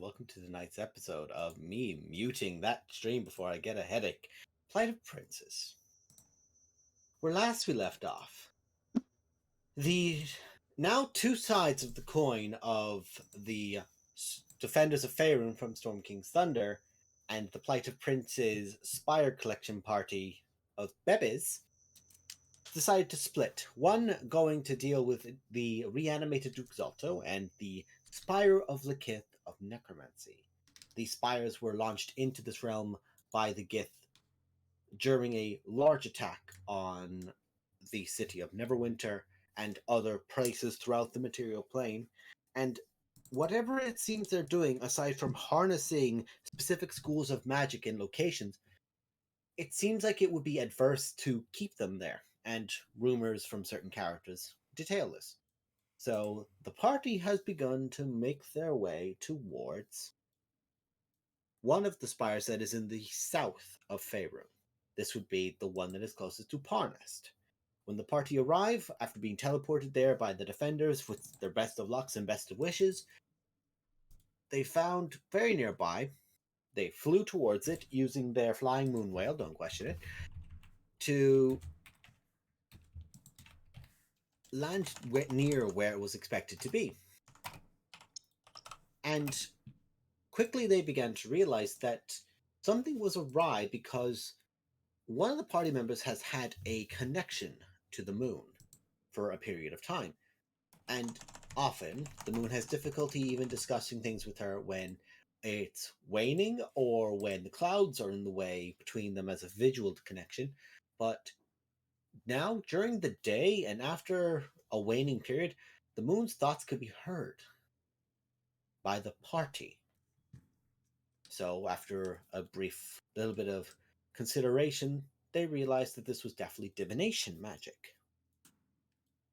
welcome to tonight's episode of me muting that stream before I get a headache. Plight of Princes. Where last we left off, the now two sides of the coin of the Defenders of Faerun from Storm King's Thunder and the Plight of Princes Spire Collection Party of Bebes decided to split. One going to deal with the reanimated Duke Zalto and the Spire of Lakith of Necromancy. These spires were launched into this realm by the Gith during a large attack on the city of Neverwinter and other places throughout the material plane. And whatever it seems they're doing, aside from harnessing specific schools of magic in locations, it seems like it would be adverse to keep them there, and rumors from certain characters detail this. So the party has begun to make their way towards one of the spires that is in the south of Faerun. This would be the one that is closest to Parnest. When the party arrive, after being teleported there by the defenders with their best of lucks and best of wishes, they found very nearby, they flew towards it using their flying moon whale, don't question it, to land near where it was expected to be. And quickly they began to realize that something was awry because one of the party members has had a connection to the moon for a period of time. And often the moon has difficulty even discussing things with her when it's waning or when the clouds are in the way between them as a visual connection. But now, during the day and after a waning period, the moon's thoughts could be heard by the party. So after a brief little bit of consideration, they realized that this was definitely divination magic.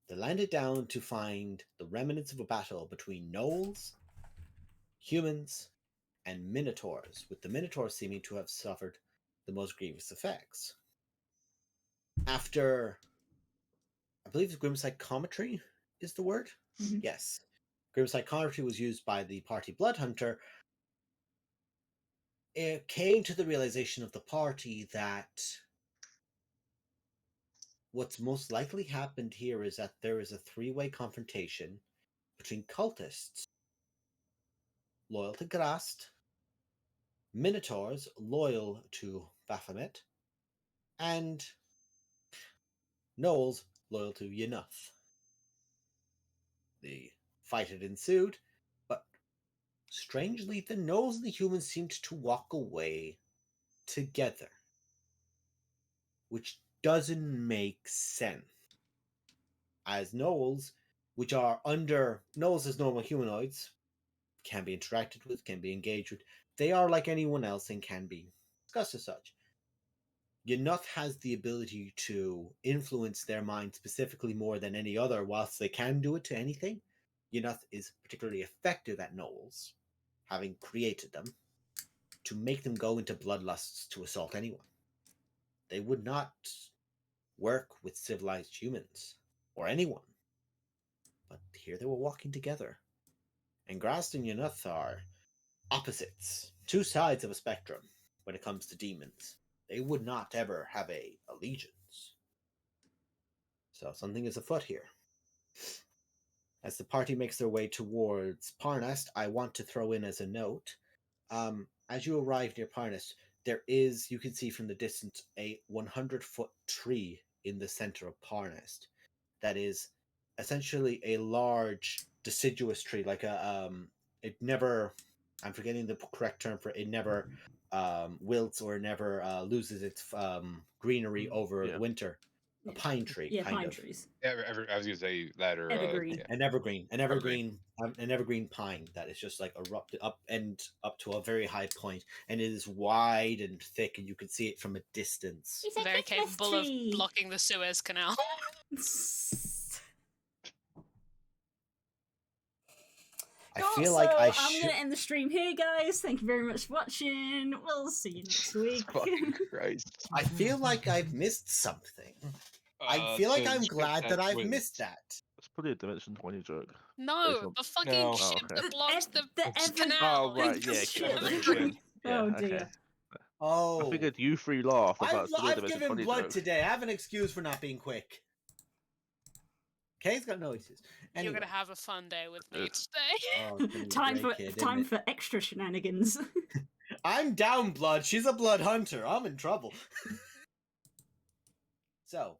They landed down to find the remnants of a battle between gnolls, humans, and minotaurs, with the minotaurs seeming to have suffered the most grievous effects. After, I believe grim psychometry is the word? Mm-hmm. Yes. Grim psychometry was used by the party Bloodhunter. It came to the realization of the party that what's most likely happened here is that there is a three-way confrontation between cultists loyal to Grast, minotaurs loyal to Baphomet, and gnolls loyal to Yenuth. The fight had ensued, but strangely the gnolls and the humans seemed to walk away together, which doesn't make sense. As gnolls, which are under gnolls as normal humanoids, can be interacted with, can be engaged with. They are like anyone else and can be discussed as such. Yenuth has the ability to influence their mind specifically more than any other, whilst they can do it to anything. Yenuth is particularly effective at gnolls, having created them, to make them go into bloodlusts to assault anyone. They would not work with civilized humans, or anyone. But here they were walking together. And Grast and Yenuth are opposites, two sides of a spectrum when it comes to demons. They would not ever have a allegiance. So something is afoot here. As the party makes their way towards Parnest, I want to throw in as a note, as you arrive near Parnest, there is, you can see from the distance, a 100-foot tree in the center of Parnest. That is essentially a large deciduous tree, like it never, I'm forgetting the correct term for it, it never wilts or never loses its greenery over the winter. A pine tree, yeah, kind pine of. trees. I was gonna say that or Evergreen. An evergreen pine that is just like erupted up to a very high point, and it is wide and thick, and you can see it from a distance. It's a Very Christmas capable of tree. blocking the Suez Canal. I feel like I I'm should. going to end the stream here, guys. Thank you very much for watching. We'll see you next week. Fucking Christ. I feel like I've missed something. I feel like I'm glad that I've missed that. probably a Dimension 20 joke. No, on- the fucking No. ship okay. that blocks the ever canal. Oh, right, big yeah, ship. okay, Evergreen. Yeah, Oh okay. dear. Oh, I figured you three laugh about the I've Dimension given 20 blood joke. today. I have an excuse for not being quick. Kay's got no excuse. Anyway. You're gonna have a fun day with me It's- today. Oh, it's gonna be Time great, for kid, time isn't it? for extra shenanigans. I'm down blood. She's a blood hunter. I'm in trouble. So,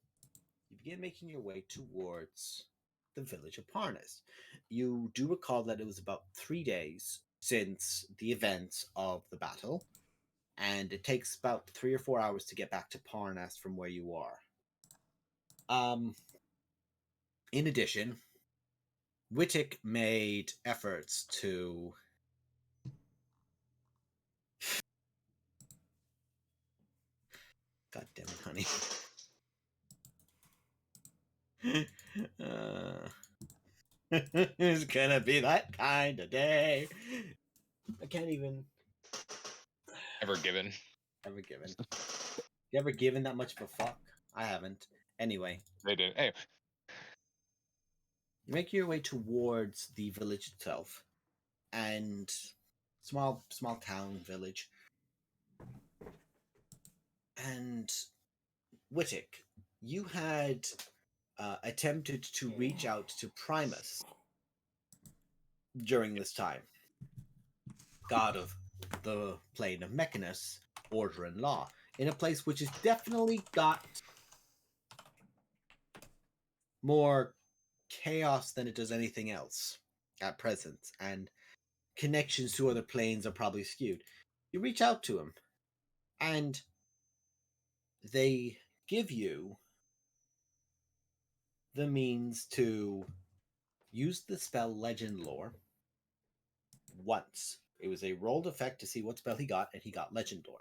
you begin making your way towards the village of Parnas. You do recall that it was about 3 days since the events of the battle, and it takes about 3 or 4 hours to get back to Parnas from where you are. In addition, Wittick made efforts to God damn it, honey. It's gonna be that kind of day. I can't even. Ever given. Ever given. You ever given that much of a fuck? I haven't. Anyway, They did. Anyway, you make your way towards the village itself, and small town village. And Wittick, you had attempted to reach out to Primus during this time, god of the plane of Mechanus, order and law, in a place which has definitely got more chaos than it does anything else at present, and connections to other planes are probably skewed. You reach out to him, and they give you the means to use the spell Legend Lore once. It was a rolled effect to see what spell he got, and he got Legend Lore.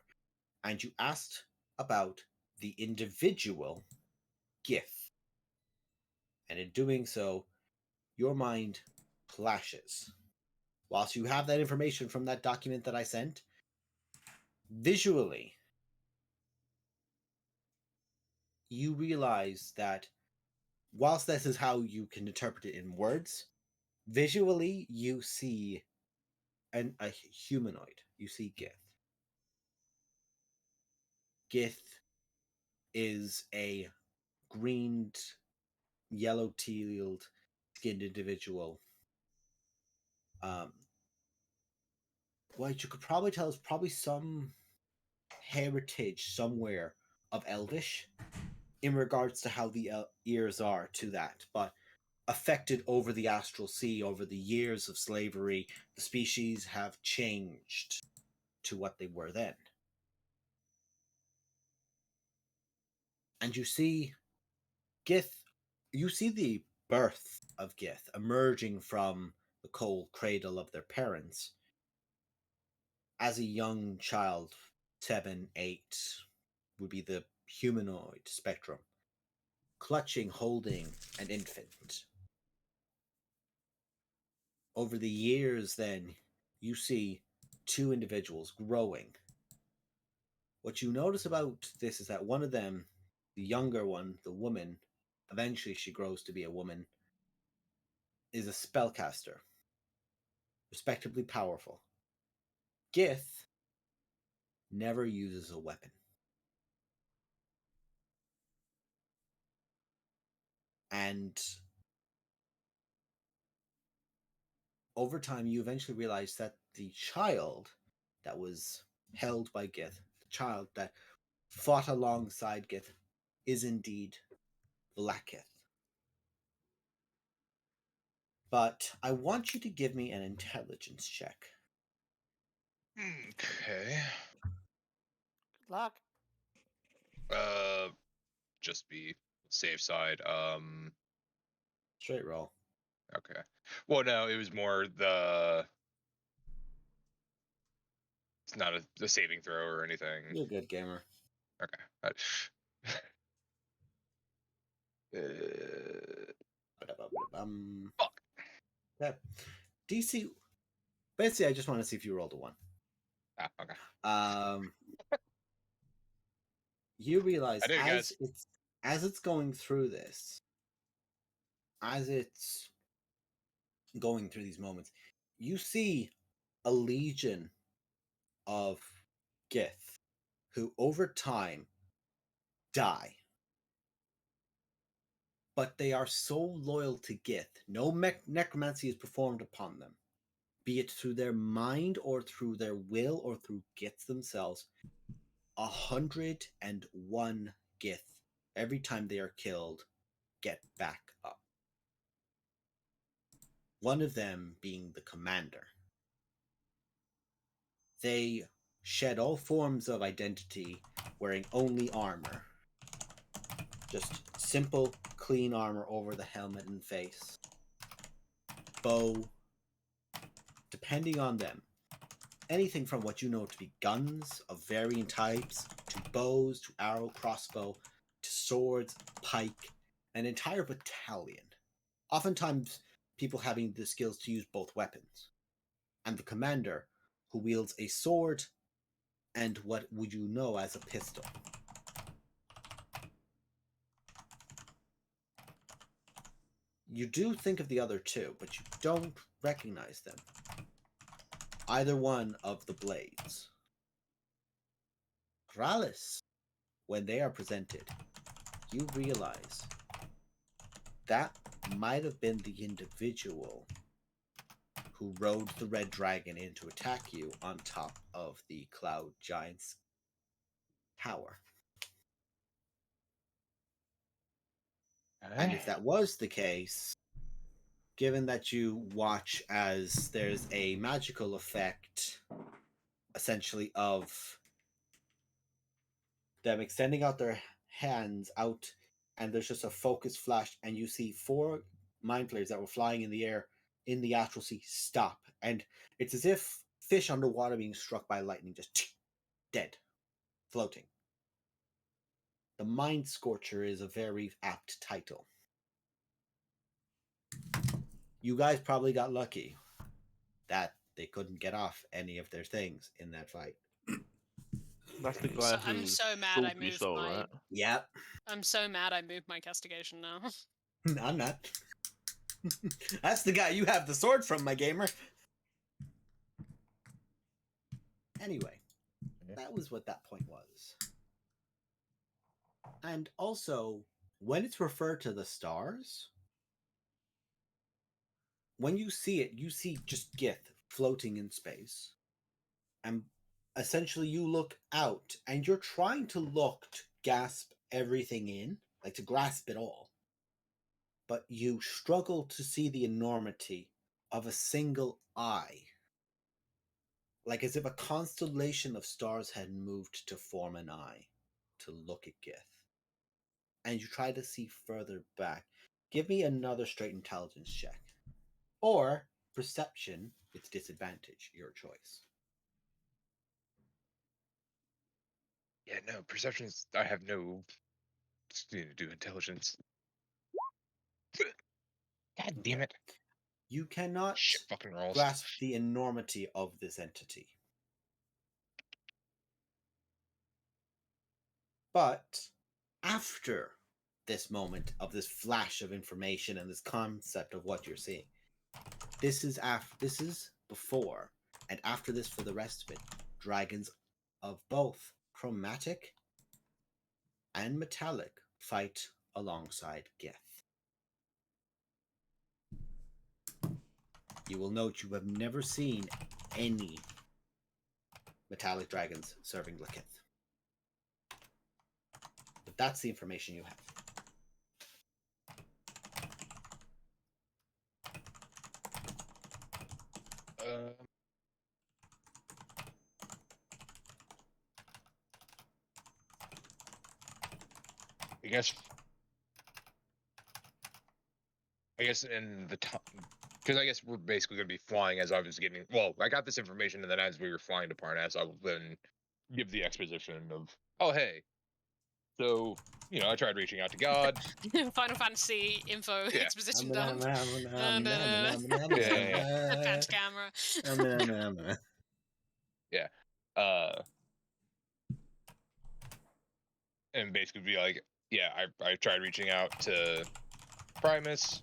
And you asked about the individual Gith. And in doing so, your mind flashes. Whilst you have that information from that document that I sent, visually, you realize that whilst this is how you can interpret it in words, visually you see a humanoid. You see Gith. Gith is a greened, yellow-tealed skinned individual. What you could probably tell is probably some heritage somewhere of Elvish in regards to how the ears are to that, but affected over the astral sea, over the years of slavery, the species have changed to what they were then. And you see Gith, you see the birth of Gith emerging from the cold cradle of their parents as a young child, 7, 8 would be the humanoid spectrum, clutching, holding an infant. Over the years, then, you see two individuals growing. What you notice about this is that one of them, the younger one, the woman, eventually she grows to be a woman, is a spellcaster, respectably powerful. Gith never uses a weapon. And over time, you eventually realize that the child that was held by Gith, the child that fought alongside Gith, is indeed Blackith. But I want you to give me an intelligence check. okay. Good luck. Just be safe side. Straight roll. Okay. Well, no, it was more the. It's not a saving throw or anything. You're a good gamer. Okay. Fuck. Okay. DC. Basically, I just want to see if you rolled a 1. Okay. You realize I did, guys. as it's going through this, as it's going through these moments, you see a legion of Gith who over time die. But they are so loyal to Gith, no necromancy is performed upon them, be it through their mind or through their will or through Gith themselves. 101 Gith, every time they are killed, get back up. One of them being the commander. They shed all forms of identity, wearing only armor. Just simple, clean armor over the helmet and face. Bow. Depending on them. Anything from what you know to be guns of varying types, to bows, to arrow, crossbow, to swords, pike, an entire battalion. Oftentimes, people having the skills to use both weapons. And the commander, who wields a sword and what would you know as a pistol. You do think of the other two, but you don't recognize them. Either one of the blades. Rallis, when they are presented, you realize that might have been the individual who rode the red dragon in to attack you on top of the Cloud Giant's tower. And if that was the case, given that you watch as there's a magical effect, essentially, of them extending out their hands out, and there's just a focus flash, and you see 4 mind flayers that were flying in the air in the astral sea stop, and it's as if fish underwater being struck by lightning, just dead, floating. The Mind Scorcher is a very apt title. You guys probably got lucky that they couldn't get off any of their things in that fight. That's the So guy I'm who so mad I stalked you, moved so, my. right? Yep. I'm so mad I moved my castigation now. I'm not. That's the guy you have the sword from, my gamer. Anyway, that was what that point was. And also, when it's referred to the stars, when you see it, you see just Gith floating in space. And essentially you look out, and you're trying to look to gasp everything in, like to grasp it all. But you struggle to see the enormity of a single eye. Like as if a constellation of stars had moved to form an eye to look at Gith. And you try to see further back. Give me another straight intelligence check. Or perception with disadvantage, your choice. Yeah, no, perceptions. I have no. Just need to do intelligence. God damn Okay. it. You cannot Shit fucking rolls. grasp the enormity of this entity. But after this moment of this flash of information and this concept of what you're seeing, this is before and after this for the rest of it. Dragons of both chromatic and metallic fight alongside Gith. You will note you have never seen any metallic dragons serving Lakith. But that's the information you have. I guess in the time, because I guess we're basically going to be flying as I was getting. Well, I got this information, and then as we were flying to Parnas, I will then give the exposition of, oh hey, so I tried reaching out to God. Final Fantasy info Yeah. exposition dump. Yeah. Advanced camera. Yeah. And basically be like, yeah, I tried reaching out to Primus.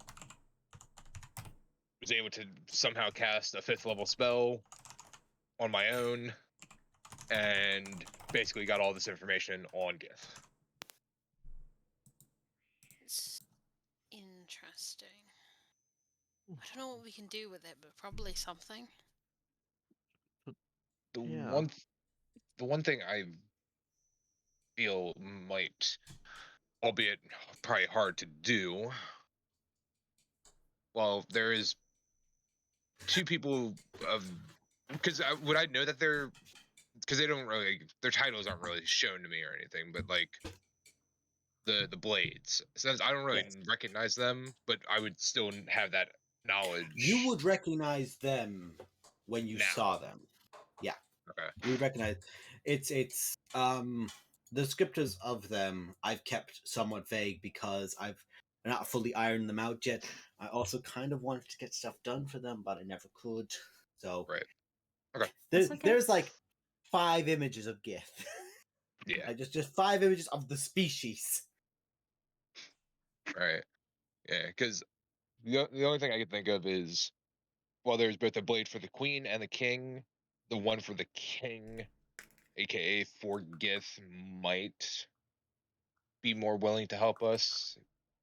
was able to somehow cast a 5th level spell on my own, and basically got all this information on Gith. It's interesting. I don't know what we can do with it, but probably something. The Yeah. the one thing I feel might, albeit probably hard to do, well, there is 2 people of, because would I know that they're, because they don't really, their titles aren't really shown to me or anything, but like the blades, since I don't really Yes. recognize them, but I would still have that knowledge. You would recognize them when you Now. saw them. Yeah. Okay. You would recognize it's the descriptors of them I've kept somewhat vague because I've not fully ironed them out yet. I also kind of wanted to get stuff done for them, but I never could. So Right. Okay. That's okay. there's like 5 images of Gith. Yeah. Like just 5 images of the species. Right. Yeah. Because the only thing I can think of is, well, there's both the blade for the queen and the king. The one for the king, aka for Gith, might be more willing to help us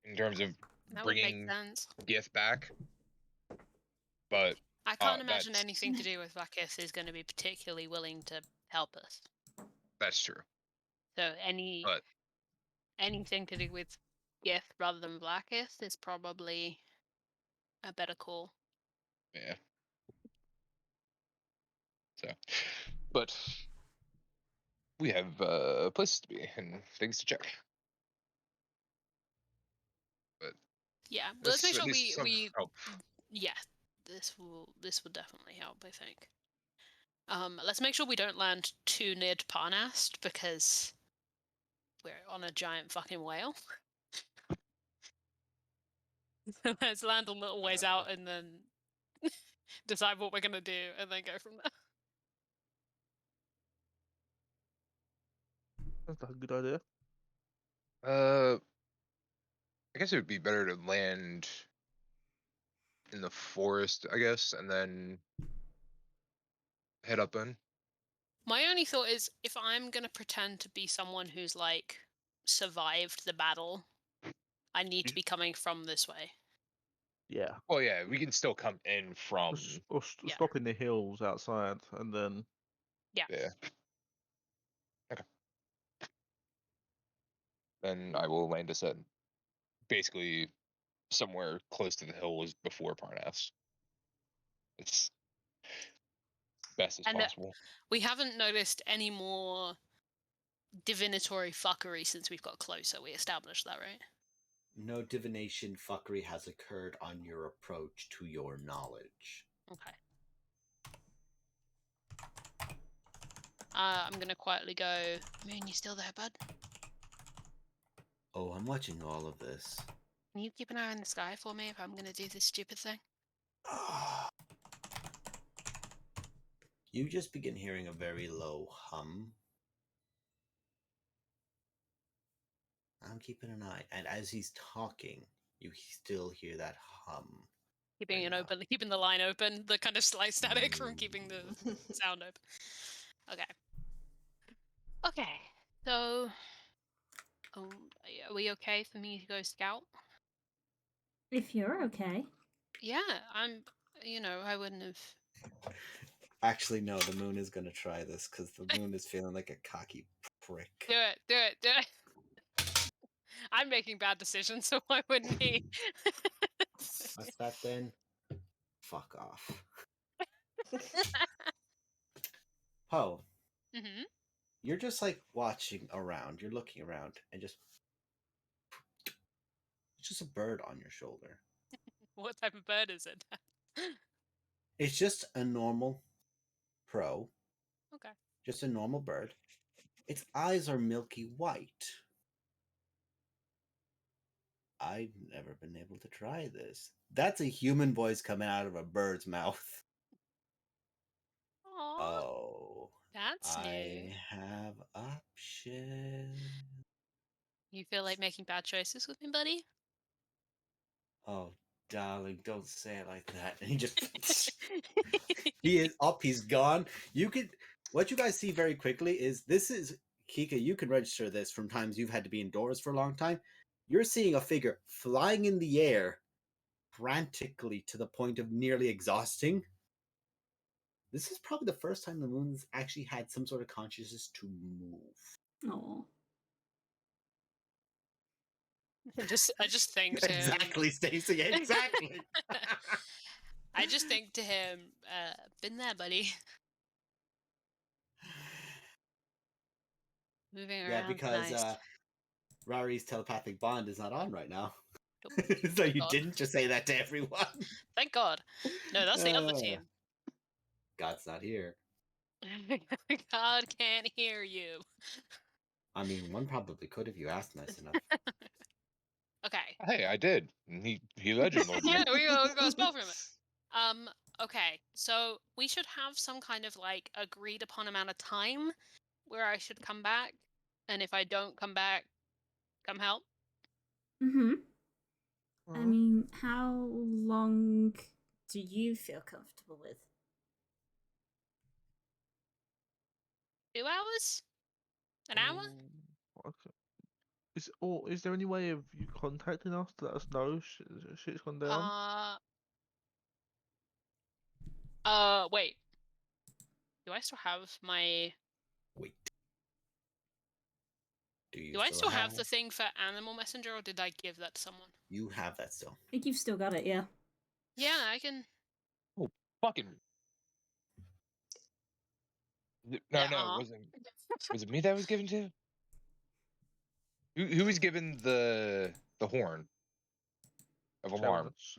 in terms of That would make bringing sense. Gith back. But I can't imagine that's anything to do with Vakis is going to be particularly willing to help us. that's true. So But anything to do with Gith rather than Vlakis is probably a better call. yeah. So, but we have places to be and things to check. But Yeah, but let's this make sure at least we help. yeah, this will definitely help, I think. Let's make sure we don't land too near to Parnast because we're on a giant fucking whale. Let's land a little ways out and then decide what we're gonna do and then go from there. That's a good idea. I guess it would be better to land in the forest, I guess, and then head up in. My only thought is if I'm gonna pretend to be someone who's like survived the battle, I need to be coming from this way. Yeah. Well, yeah, we can still come in from. Yeah. Stop in the hills outside and then. Yeah. Okay. Then I will land us at basically somewhere close to the hills before Parnas. It's best as And possible. we haven't noticed any more divinatory fuckery since we've got closer. We established that, right? No divination fuckery has occurred on your approach to your knowledge. Okay. I'm gonna quietly go, Moon, you still there, bud? Oh, I'm watching all of this. Can you keep an eye on the sky for me if I'm gonna do this stupid thing? You just begin hearing a very low hum. I'm keeping an eye, and as he's talking, you still hear that hum. Keeping Bring it it up. open, keeping the line open, the kind of slight static from keeping the sound open. Okay. Okay. So, are we okay for me to go scout? If you're okay. Yeah, I'm. I wouldn't have. Actually, no, the moon is gonna try this because the moon is feeling like a cocky prick. Do it. I'm making bad decisions, so why wouldn't he? What's that then? Fuck off. Poe, Mm-hmm. you're just like watching around. You're looking around, and it's just a bird on your shoulder. What type of bird is it? It's just a normal crow. Okay. Just a normal bird. Its eyes are milky white. I've never been able to try this. That's a human voice coming out of a bird's mouth. Aww, Oh, that's new. I have options. You feel like making bad choices with me, buddy? Oh, darling, don't say it like that. And he just he is up, he's gone. You could what you guys see very quickly is this is Kika, you can register this from times you've had to be indoors for a long time. You're seeing a figure flying in the air frantically to the point of nearly exhausting. This is probably the first time the moon's actually had some sort of consciousness to move. Oh. I just think to him. Exactly, Stacey, exactly. I just think to him, been there, buddy. Moving around. Yeah, because nice. Rari's telepathic bond is not on right now. Nope. So you God. didn't just say that to everyone. Thank God. No, that's the other team. God's not here. God can't hear you. I mean, one probably could if you asked nice enough. Okay. Hey, I did. And he legend lord me. Yeah, we got a spell from it. Okay, so we should have some kind of like agreed upon amount of time where I should come back, and if I don't come back, come help. Mm-hmm. I Mhm. mean, how long do you feel comfortable with? 2 hours? An hour? Okay. Is there any way of you contacting us to let us know shit's gone down? Wait. Do I still have my? Wait. Do I still have the thing for animal messenger, or did I give that to someone? You have that still. I think you've still got it, yeah. Yeah, I can. Oh, fucking. No, Yeah, no, was it me that was given to? Who was given the horn of alarm? Serenus.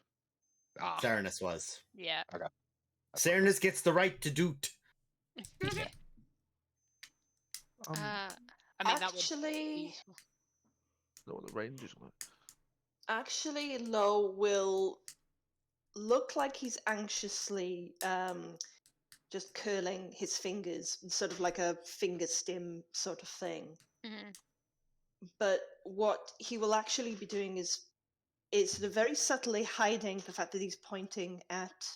Ah, Serenus was. Yeah. Serenus gets the right to doot. I mean, that would be Actually, useful. Know what the range is like. actually, Lo will look like he's anxiously just curling his fingers, sort of like a finger stim sort of thing. Mhm. But what he will actually be doing is sort of very subtly hiding the fact that he's pointing at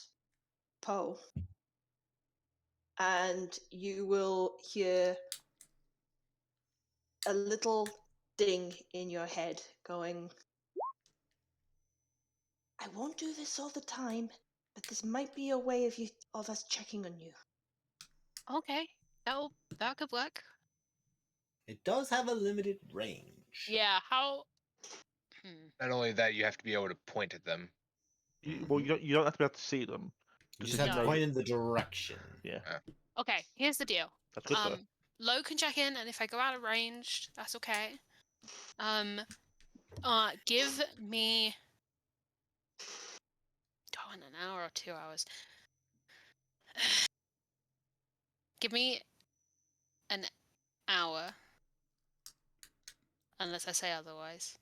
Poe. And you will hear a little ding in your head going, I won't do this all the time, but this might be a way of us checking on you. Okay, that could work. It does have a limited range. Yeah. How? not only that, you have to be able to point at them. Well, you don't have to be able to see them. You Just just if have No. to point in the direction. Yeah, Okay. Here's the deal. that's good though. Lo can check in, and if I go out of range, that's okay. Give me. Oh, in an hour or 2 hours. Give me an hour. Unless I say otherwise.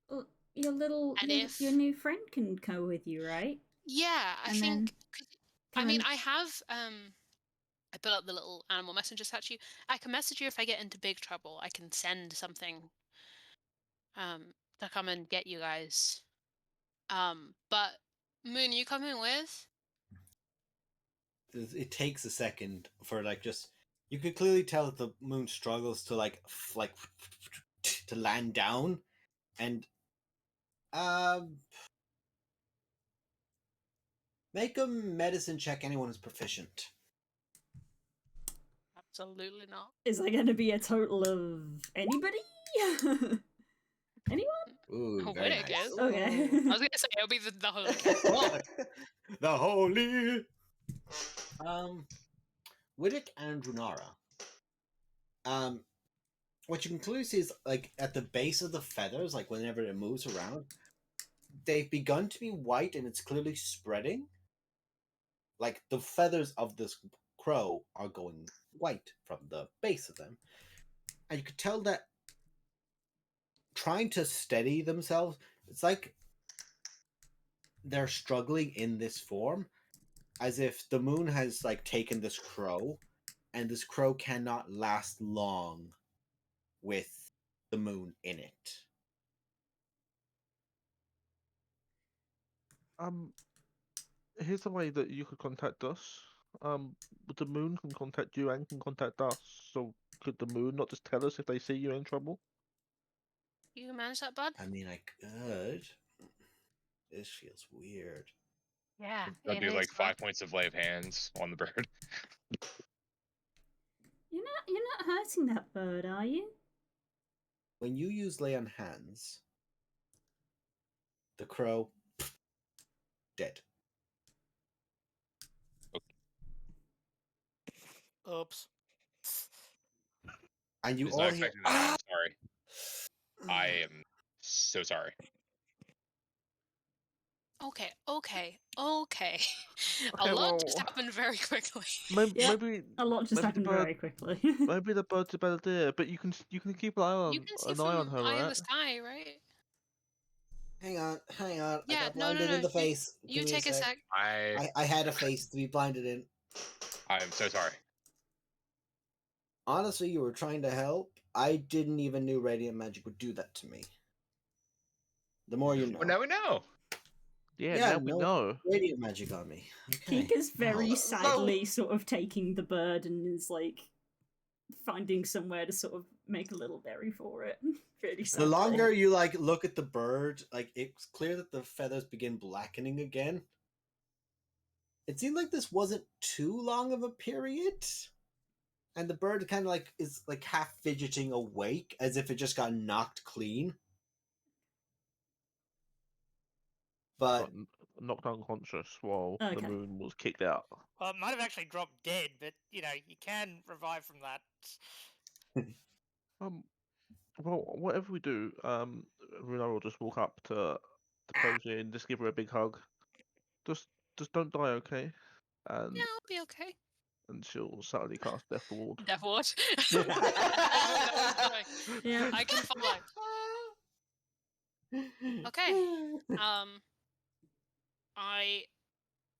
Well, your new friend can go with you, right? Yeah, I And think. I come mean, and- I have. I put up the little animal messenger statue. I can message you if I get into big trouble. I can send something. To come and get you guys. But Moon, you coming with? It takes a second for just you could clearly tell that the moon struggles to to land down, and make a medicine check. Anyone who's proficient. Absolutely not. Is there going to be a total of anybody? Anyone? Ooh, Oh, very wait, I guess. nice. Okay. I was gonna say it'll be the whole. The holy. Widdick and Runara. What you can clearly see is at the base of the feathers, whenever it moves around, they've begun to be white and it's clearly spreading. Like the feathers of this crow are going white from the base of them. And you could tell that trying to steady themselves, it's like they're struggling in this form, as if the moon has taken this crow, and this crow cannot last long with the moon in it. Here's a way that you could contact us. The moon can contact you and can contact us. So could the moon not just tell us if they see you're in trouble? You can manage that, bud? I mean, I could. This feels weird. Yeah. I'll it do is, like bud. 5 points of lay of hands on the bird. You're not hurting that bird, are you? When you use lay on hands, the crow dead. Oops. And you It's all not hear. expecting that. I'm sorry. I am so sorry. Okay. A Okay, lot just well, happened very quickly. maybe Yeah, maybe A lot just maybe the happened bird very quickly. maybe the bird's a better idea, but you can keep an eye You on can see from her, eye in the right? sky, right? Hang on. I Yeah, got no. blinded in the face. You Give me take a a sec. sec. I had a face to be blinded in. I'm so sorry. Honestly, you were trying to help. I didn't even knew radiant magic would do that to me. The more you know. Well, now we know. Yeah, Yeah, now we no know. radiant magic on me. Okay. Kika's very Wow. sadly sort of taking the bird and is like finding somewhere to sort of make a little berry for it. Really sadly. The longer you like look at the bird, like it's clear that the feathers begin blackening again. It seemed like this wasn't too long of a period. And the bird kind of like is like half fidgeting awake as if it just got knocked clean. But Got knocked unconscious while the Okay. moon was kicked out. Well, it might have actually dropped dead, but you can revive from that. Well, whatever we do, Runa will just walk up to Posey and just give her a big hug. Just don't die, okay? And Yeah, I'll be okay. and she'll subtly cast Death Ward. Death Ward. I knew that was coming. Yeah. I can follow. Okay. I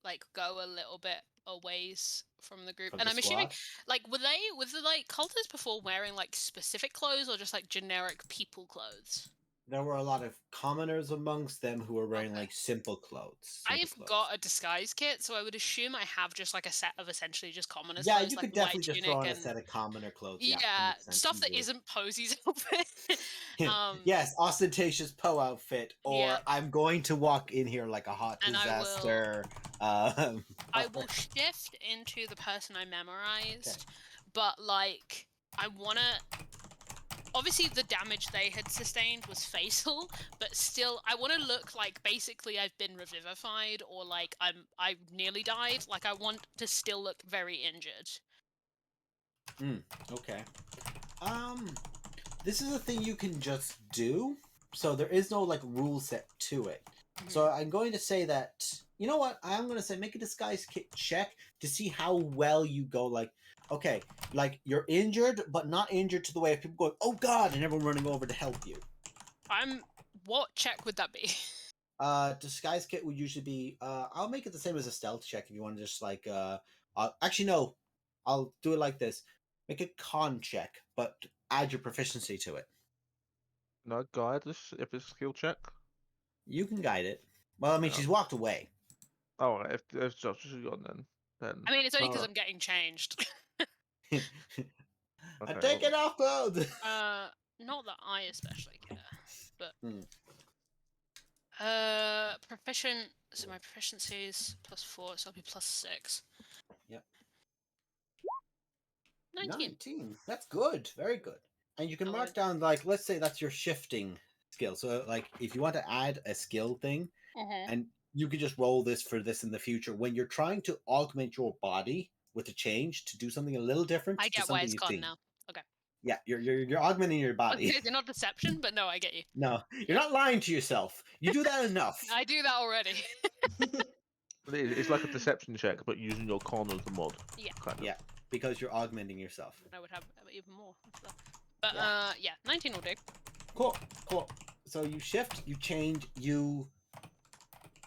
like go a little bit a ways from the group, From and the I'm assuming squad? like were the like cultists before wearing like specific clothes or just like generic people clothes? There were a lot of commoners amongst them who were wearing Okay. like simple clothes. I've got a disguise kit, so I would assume I have just like a set of essentially just commoners Yeah, clothes, you like could white definitely just tunic throw on a and set of commoner clothes. yeah, 100% stuff that easily. isn't Posey's outfit. Yes, ostentatious Poe outfit, or Yeah. I'm going to walk in here like a hot And I will- disaster. I will shift into the person I memorized, but like I wanna. Obviously, the damage they had sustained was fatal, but still, I want to look like basically I've been revivified or like I nearly died. Like I want to still look very injured. Okay. This is a thing you can just do, so there is no like rule set to it. So I'm going to say that, you know what, I'm going to say make a disguise kit check to see how well you go. Like, okay, like you're injured, but not injured to the way of people going, oh god, and everyone running over to help you. What check would that be? Disguise kit would usually be, I'll make it the same as a stealth check if you want to just like, actually no, I'll do it like this. Make a con check, but add your proficiency to it. No, guide this if it's a skill check. You can guide it. Well, I mean, Yeah. she's walked away. Oh, if Josh is gone, then I mean, it's only because Oh. I'm getting changed. I'm okay, taking off clothes. Not that I especially care, but Hmm. proficient. So my proficiency is +4, so I'll be +6. Yep. 19. That's good. Very good. And you can I mark would- down, like, let's say that's your shifting skill. So, like, if you want to add a skill thing, and you could just roll this for this in the future, when you're trying to augment your body with a change to do something a little different I to get something why it's you've gone seen. now. Okay. Yeah, you're augmenting your body. Okay, they're not deception, but no, I get you. No, you're not lying to yourself. You do that enough. I do that already. it's like a deception check, but using your con as the mod. Yeah. Kind of. Yeah, because you're augmenting yourself. I would have even more. After that. But Yeah. yeah, 19 will do. Cool. So you shift, you change, you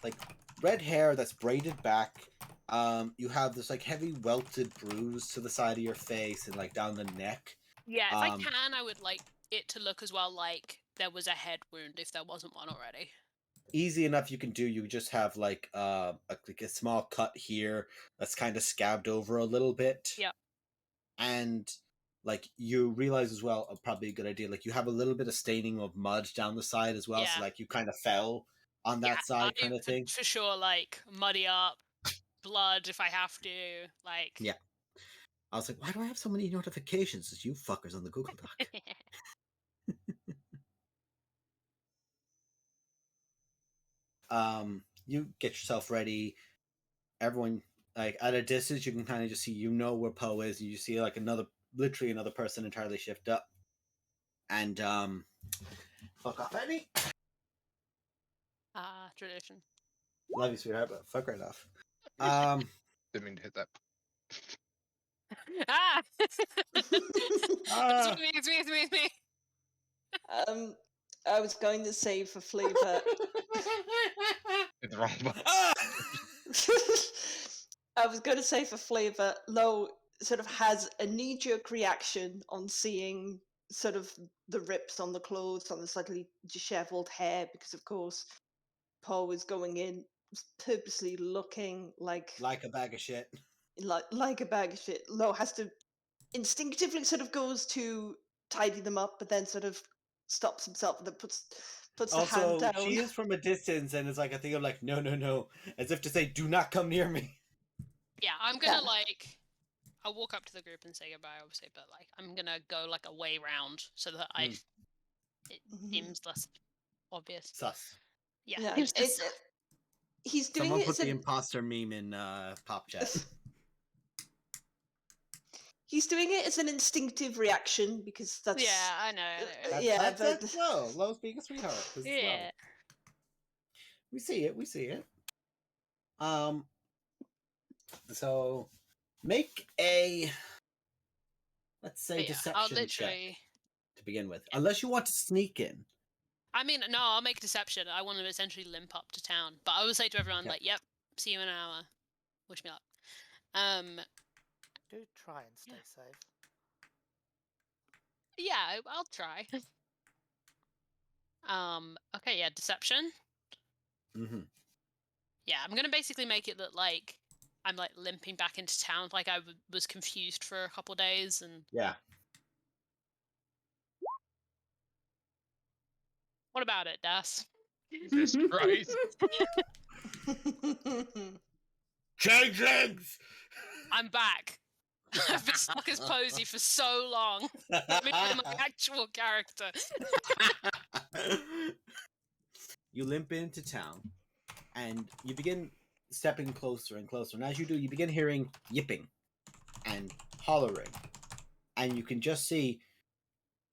like red hair that's braided back. You have this like heavy welted bruise to the side of your face and like down the neck. Yeah, if I can, I would like it to look as well like there was a head wound if there wasn't one already. easy enough you can do. You just have like a small cut here that's kind of scabbed over a little bit. Yep. And like you realize as well, probably a good idea. Like you have a little bit of staining of mud down the side as well, so Yeah. like you kind of fell on that side, I kind of would thing. for sure like muddy up, blood if I have to. Like. Yeah. I was like, why do I have so many notifications as you fuckers on the Google Doc? You get yourself ready. Everyone, like at a distance, you can kind of just see, you know, where Poe is. You see like literally another person entirely shift up. And fuck off, Eddie. Tradition. Love you, sweetheart, but fuck right off. Didn't mean to hit that. Ah! Ah. It's me. I was going to say for flavor. Hit the wrong button. Ah! I was going to say for flavor, Lo sort of has a knee-jerk reaction on seeing sort of the rips on the clothes, on the slightly disheveled hair, because of course Poe is going in purposely looking like a bag of shit. like a bag of shit. Lo has to instinctively sort of goes to tidy them up, but then sort of stops himself and then puts the hand Also, down. she is from a distance, and it's like a thing of like, no, as if to say, do not come near me. Yeah, I'm gonna Yeah. like. I'll walk up to the group and say goodbye, obviously, but like I'm gonna go like a way round so that it Mhm. seems less obvious. Sus. Yeah, Yeah, seems less- he's doing Someone it put as the an imposter meme in pop chat. he's doing it as an instinctive reaction because that's yeah, I know. yeah, That's but it. No, Lowe's being a sweetheart. This is Yeah. love. We see it. So make a, let's say, But yeah, I'll deception check literally. to begin with, unless you want to sneak in. I mean, no, I'll make deception. I want to essentially limp up to town, but I will say to everyone Okay. like, "Yep, see you in an hour. Wish me luck." Do try and stay safe. Yeah, I'll try. Okay, yeah, deception. Mm-hmm. Yeah, I'm gonna basically make it that like I'm like limping back into town, like I was confused for a couple days, and Yeah. what about it, Das? Jesus Christ. Changelings! I'm back. I've been stuck as Posey for so long. Let me be my actual character. You limp into town, and you begin stepping closer and closer. And as you do, you begin hearing yipping and hollering. And you can just see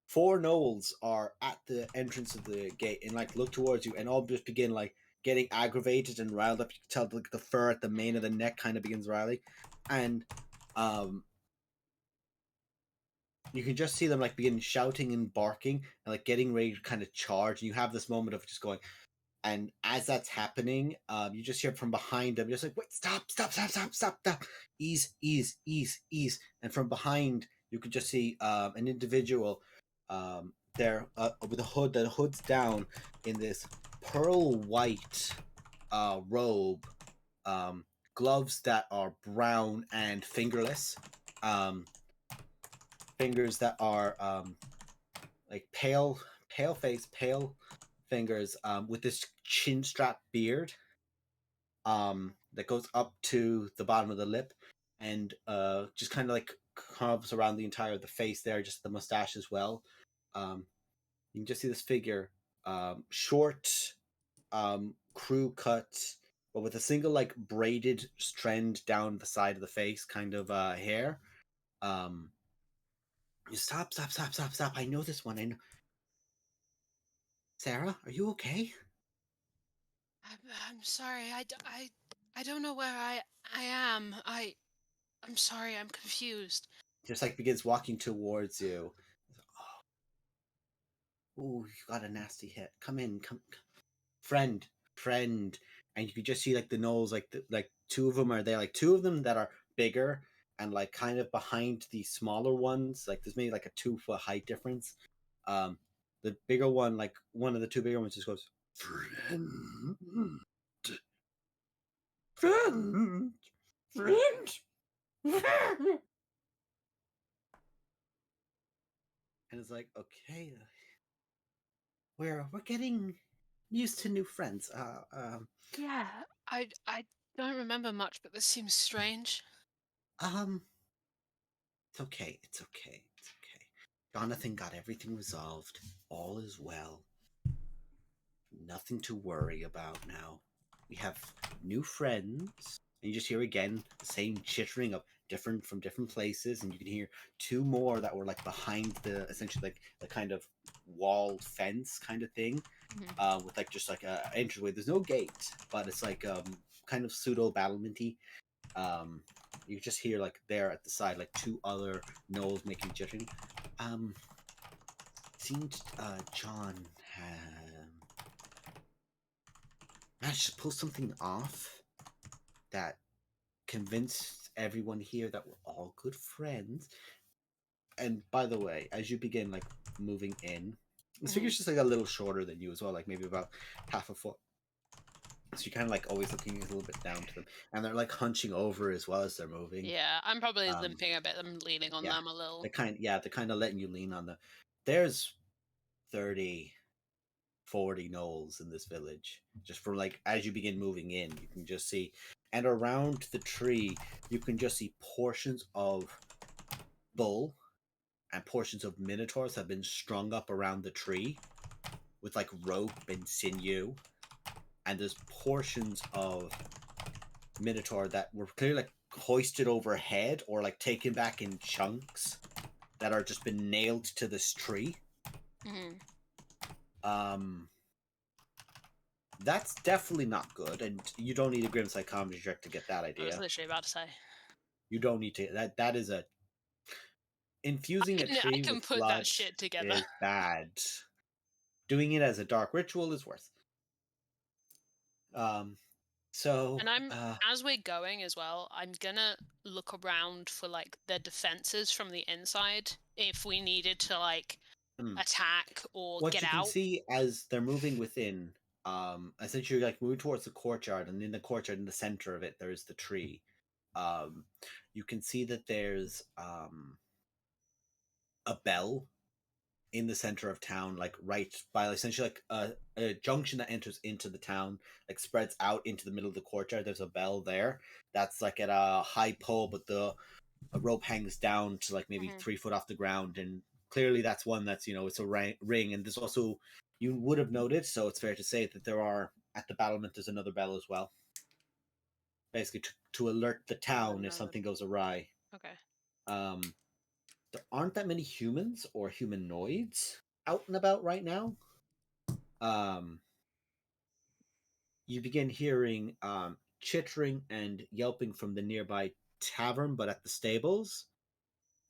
4 gnolls are at the entrance of the gate and like look towards you, and all just begin like getting aggravated and riled up. You can tell like the fur at the mane of the neck kind of begins riling, and you can just see them like begin shouting and barking and like getting ready to kind of charge. And you have this moment of just going, and as that's happening, you just hear from behind them, just like, wait, stop, ease. And from behind, you can just see an individual there with a hood. The hood's down in this pearl white robe, gloves that are brown and fingerless, fingers that are like pale face, pale fingers, with this chin strap beard that goes up to the bottom of the lip, and just kind of like curves around the entire of the face there, just the mustache as well. You can just see this figure, short, crew cut, but with a single like braided strand down the side of the face, kind of hair. You stop. I know this one. I know. Sarah, are you okay? I'm sorry. I don't know where I am. I'm sorry. I'm confused. Just like begins walking towards you. Oh, ooh, you got a nasty hit. Come in, come, friend. And you can just see like the gnolls, like 2 of them are there, like 2 of them that are bigger and like kind of behind the smaller ones. Like there's maybe like a 2-foot height difference. The bigger one, like one of the 2 bigger ones, just goes, Friend. Friend. Friend. And it's like, okay, we're getting used to new friends. Yeah, I don't remember much, but this seems strange. It's okay. It's okay. It's okay. Jonathan got everything resolved. All is well. Nothing to worry about now. We have new friends. And you just hear again the same chittering of different from different places, and you can hear two more that were like behind the essentially like the kind of walled fence kind of thing, with like just like a entryway. There's no gate, but it's like kind of pseudo battlementy. You just hear like there at the side like two other gnolls making chittering. Seemed John managed to pull something off that convinced everyone here that we're all good friends. And by the way, as you begin like moving in, this figure's just like a little shorter than you as well, like maybe about half a foot. So you're kind of like always looking a little bit down to them, and they're like hunching over as well as they're moving. Yeah, I'm probably limping a bit. I'm leaning on them a little. They're kind of letting you lean on them. There's 30, 40 gnolls in this village. Just from like as you begin moving in, you can just see, and around the tree, you can just see portions of bull and portions of minotaurs have been strung up around the tree with like rope and sinew. And there's portions of minotaur that were clearly like hoisted overhead or like taken back in chunks that are just been nailed to this tree. That's definitely not good, and you don't need a grim psychometry check to get that idea. I was literally about to say. You don't need to. That is a infusing a tree I can with put blood that shit together. is bad. Doing it as a dark ritual is worse. So And as we're going as well, I'm gonna look around for like the defenses from the inside if we needed to like attack or what get you out. can see as they're moving within, essentially like moving towards the courtyard, and in the courtyard in the center of it there's the tree. You can see that there's a bell in the center of town, like right by essentially like a junction that enters into the town, like spreads out into the middle of the courtyard. There's a bell there that's like at a high pole, but the rope hangs down to like maybe 3 foot off the ground, and clearly that's one that's, you know, it's a ring. And there's also, you would have noted, so it's fair to say that there are at the battlement there's another bell as well, basically to alert the town if something goes awry. Okay. There aren't that many humans or humanoids out and about right now. You begin hearing chittering and yelping from the nearby tavern, but at the stables,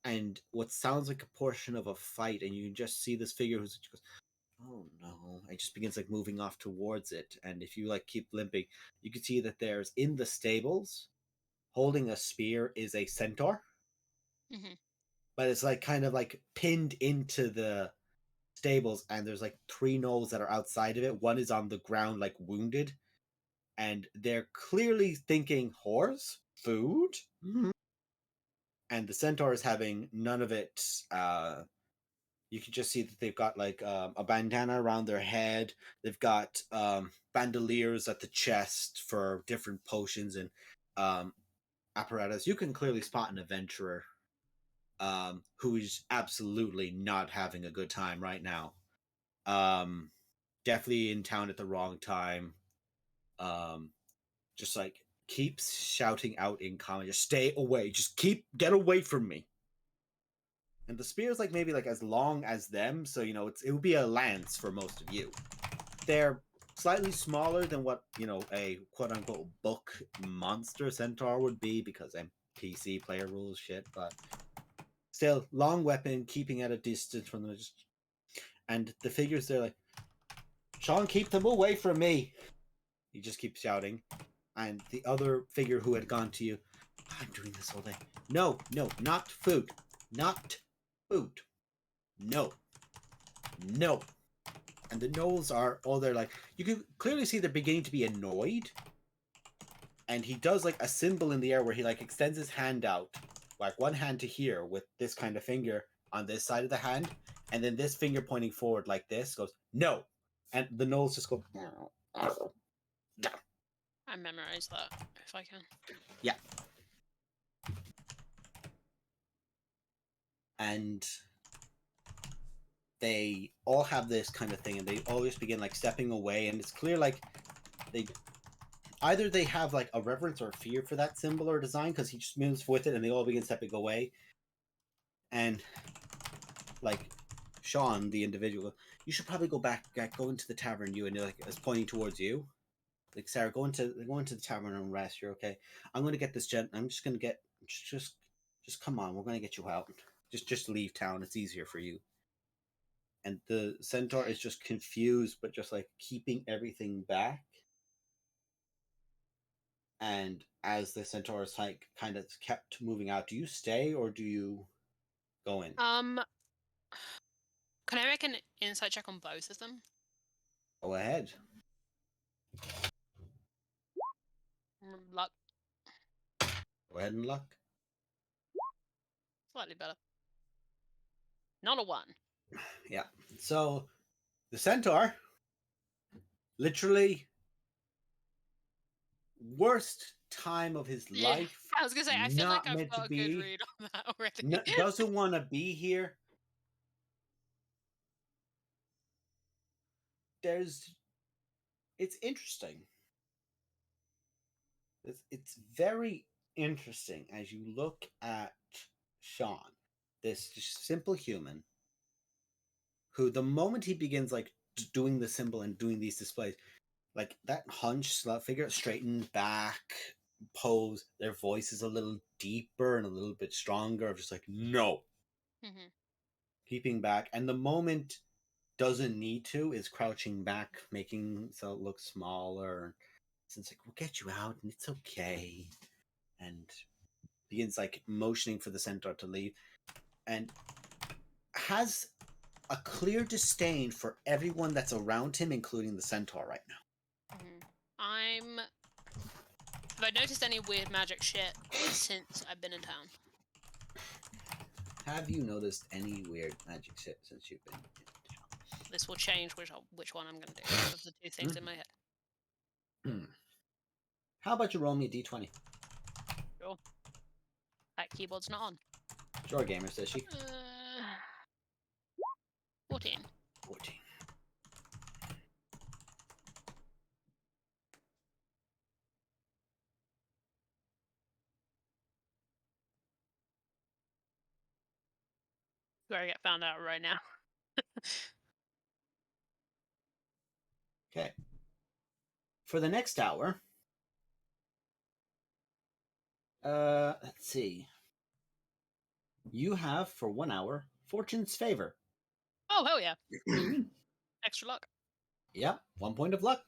and what sounds like a portion of a fight. And you just see this figure who's just goes, "Oh no!" and just begins like moving off towards it. And if you like keep limping, you can see that there's in the stables, holding a spear, is a centaur. But it's like kind of like pinned into the stables, and there's like 3 gnolls that are outside of it. One is on the ground like wounded, and they're clearly thinking whores, food. And the centaur is having none of it. You can just see that they've got like a bandana around their head. They've got bandoliers at the chest for different potions and apparatus. You can clearly spot an adventurer who is absolutely not having a good time right now. Definitely in town at the wrong time. Just like keeps shouting out in common, just stay away, just get away from me. And the spear is like maybe like as long as them, so you know it would be a lance for most of you. They're slightly smaller than what, you know, a quote unquote book monster centaur would be, because NPC player rules shit, but still long weapon, keeping at a distance from them. And the figures, they're like, "Sean, keep them away from me." You just keep shouting. And the other figure who had gone to you, "I'm doing this all day." No, not food. Not food. No. And the gnolls are all there, like, you can clearly see they're beginning to be annoyed. And he does like a symbol in the air where he like extends his hand out, like one hand to here with this kind of finger on this side of the hand, and then this finger pointing forward like this goes no, and the gnolls just go. I memorize that if I can. Yeah. And they all have this kind of thing, and they always begin like stepping away, and it's clear like they either they have like a reverence or a fear for that symbol or design, because he just moves with it and they all begin stepping away. And like Sean, the individual, you should probably go back, go into the tavern. You and like is pointing towards you, like Sarah, go into the tavern and rest. You're okay. I'm going to get this gent. I'm just going to get just come on. We're going to get you out. Just leave town. It's easier for you. And the centaur is just confused, but just like keeping everything back. And as the centaur is like kind of kept moving out, do you stay or do you go in? Can I make an insight check on both of them? Go ahead. Luck. Go ahead and luck. Slightly better. Not a 1. Yeah. So the centaur, literally worst time of his Yeah, life. I was gonna say I feel like not I've meant to got a good be. read on that already. Doesn't want to be here. It's interesting. It's very interesting as you look at Sean, this just simple human, who the moment he begins like doing the symbol and doing these displays, like that hunched figure, straightened back pose, their voice is a little deeper and a little bit stronger of just like no, Mm-hmm. keeping back, and the moment doesn't need to is crouching back, making so it look smaller. So it's like, we'll get you out and it's okay, and begins like motioning for the centaur to leave, and has a clear disdain for everyone that's around him, including the centaur right now. Mm-hmm. Have I noticed any weird magic shit since I've been in town? Have you noticed any weird magic shit since you've been in town? This will change which one I'm going to do of the two things in my head. How about you roll me a d20? Sure. That keyboard's not on. Sure, gamer, says she. 14. 14. Gotta get found out right now. Okay. For the next hour, let's see. You have for 1 hour Fortune's Favor. Oh, hell yeah. Extra luck. Yep, 1 point of luck.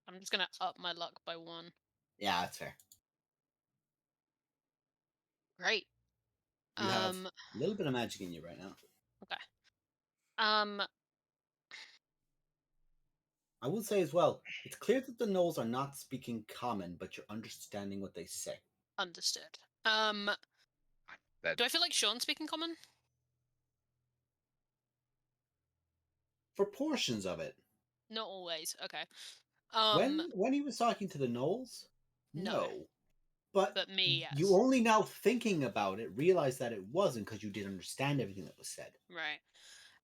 I'm just gonna up my luck by 1. Yeah, that's fair. Great. You have a little bit of magic in you right now. Okay. I will say as well, it's clear that the gnolls are not speaking common, but you're understanding what they say. Understood. Do I feel like Sean's speaking common? For portions of it. Not always. Okay. When he was talking to the gnolls, no. But me, yes. You only now thinking about it realize that it wasn't, because you didn't understand everything that was said. Right.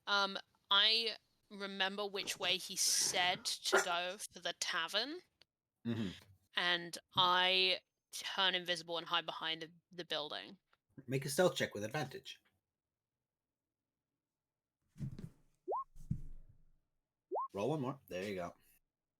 I remember which way he said to go for the tavern, and I turn invisible and hide behind the building. Make a stealth check with advantage. Roll one more. There you go.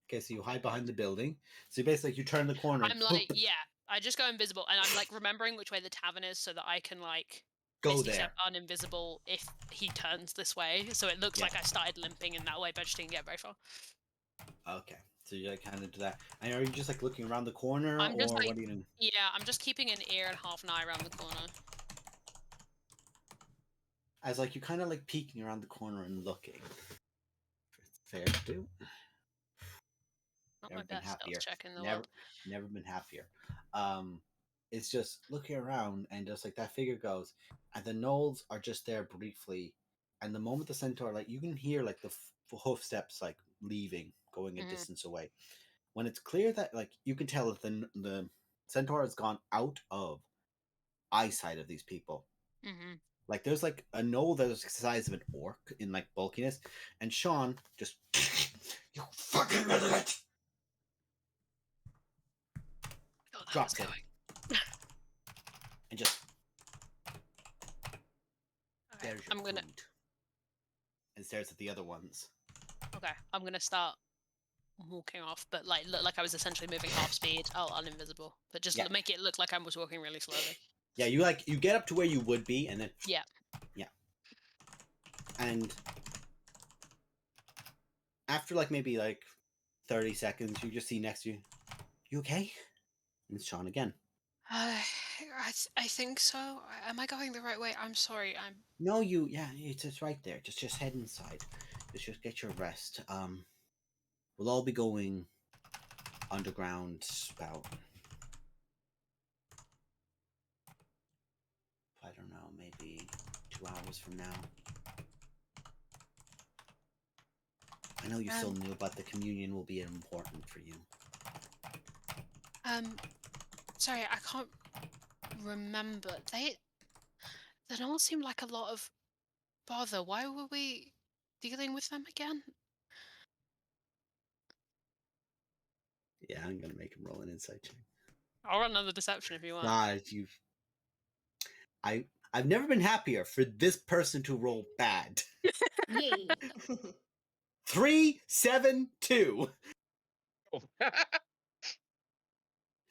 Okay, so you hide behind the building. So basically, you turn the corner. I'm like, yeah, I just go invisible, and I'm like remembering which way the tavern is, so that I can like go there. Uninvisible if he turns this way. So it looks like I started limping in that way, but I just didn't get very far. Okay, so you like kind of do that. And are you just like looking around the corner, I'm just, or like, what are you doing? Yeah, I'm just keeping an ear and half an eye around the corner. As like you kind of like peeking around the corner and looking. fair to do. Not Never my been best happier. stealth check in the Never, world. never been happier. It's just looking around and just like that figure goes, and the gnolls are just there briefly, and the moment the centaur, like you can hear like the hoof steps like leaving, going a Mhm. distance away. When it's clear that like you can tell that the centaur has gone out of eyesight of these people. Mm-hmm. Like there's like a gnoll that is the size of an orc in like bulkiness, and Sean just you fucking idiot Thought that was drops it going. and just Okay, there's your I'm gonna. food. And stares at the other ones. Okay, I'm gonna start walking off, but like look like I was essentially moving half speed. Oh, uninvisible, but just Yeah. make it look like I was walking really slowly. Yeah, you get up to where you would be, and then Yeah. And after like maybe like 30 seconds, you just see next to you. You okay? And it's Sean again. I think so. Am I going the right way? I'm sorry. No, it's right there. Just head inside. Just get your rest. We'll all be going underground about, I don't know, maybe 2 hours from now. I know you still knew, but the communion will be important for you. Sorry, I can't remember. They all seem like a lot of bother. Why were we dealing with them again? Yeah, I'm gonna make him roll an insight check. I'll run another deception if you want. God, I've never been happier for this person to roll bad. Yay. 3, 7, 2. Oh.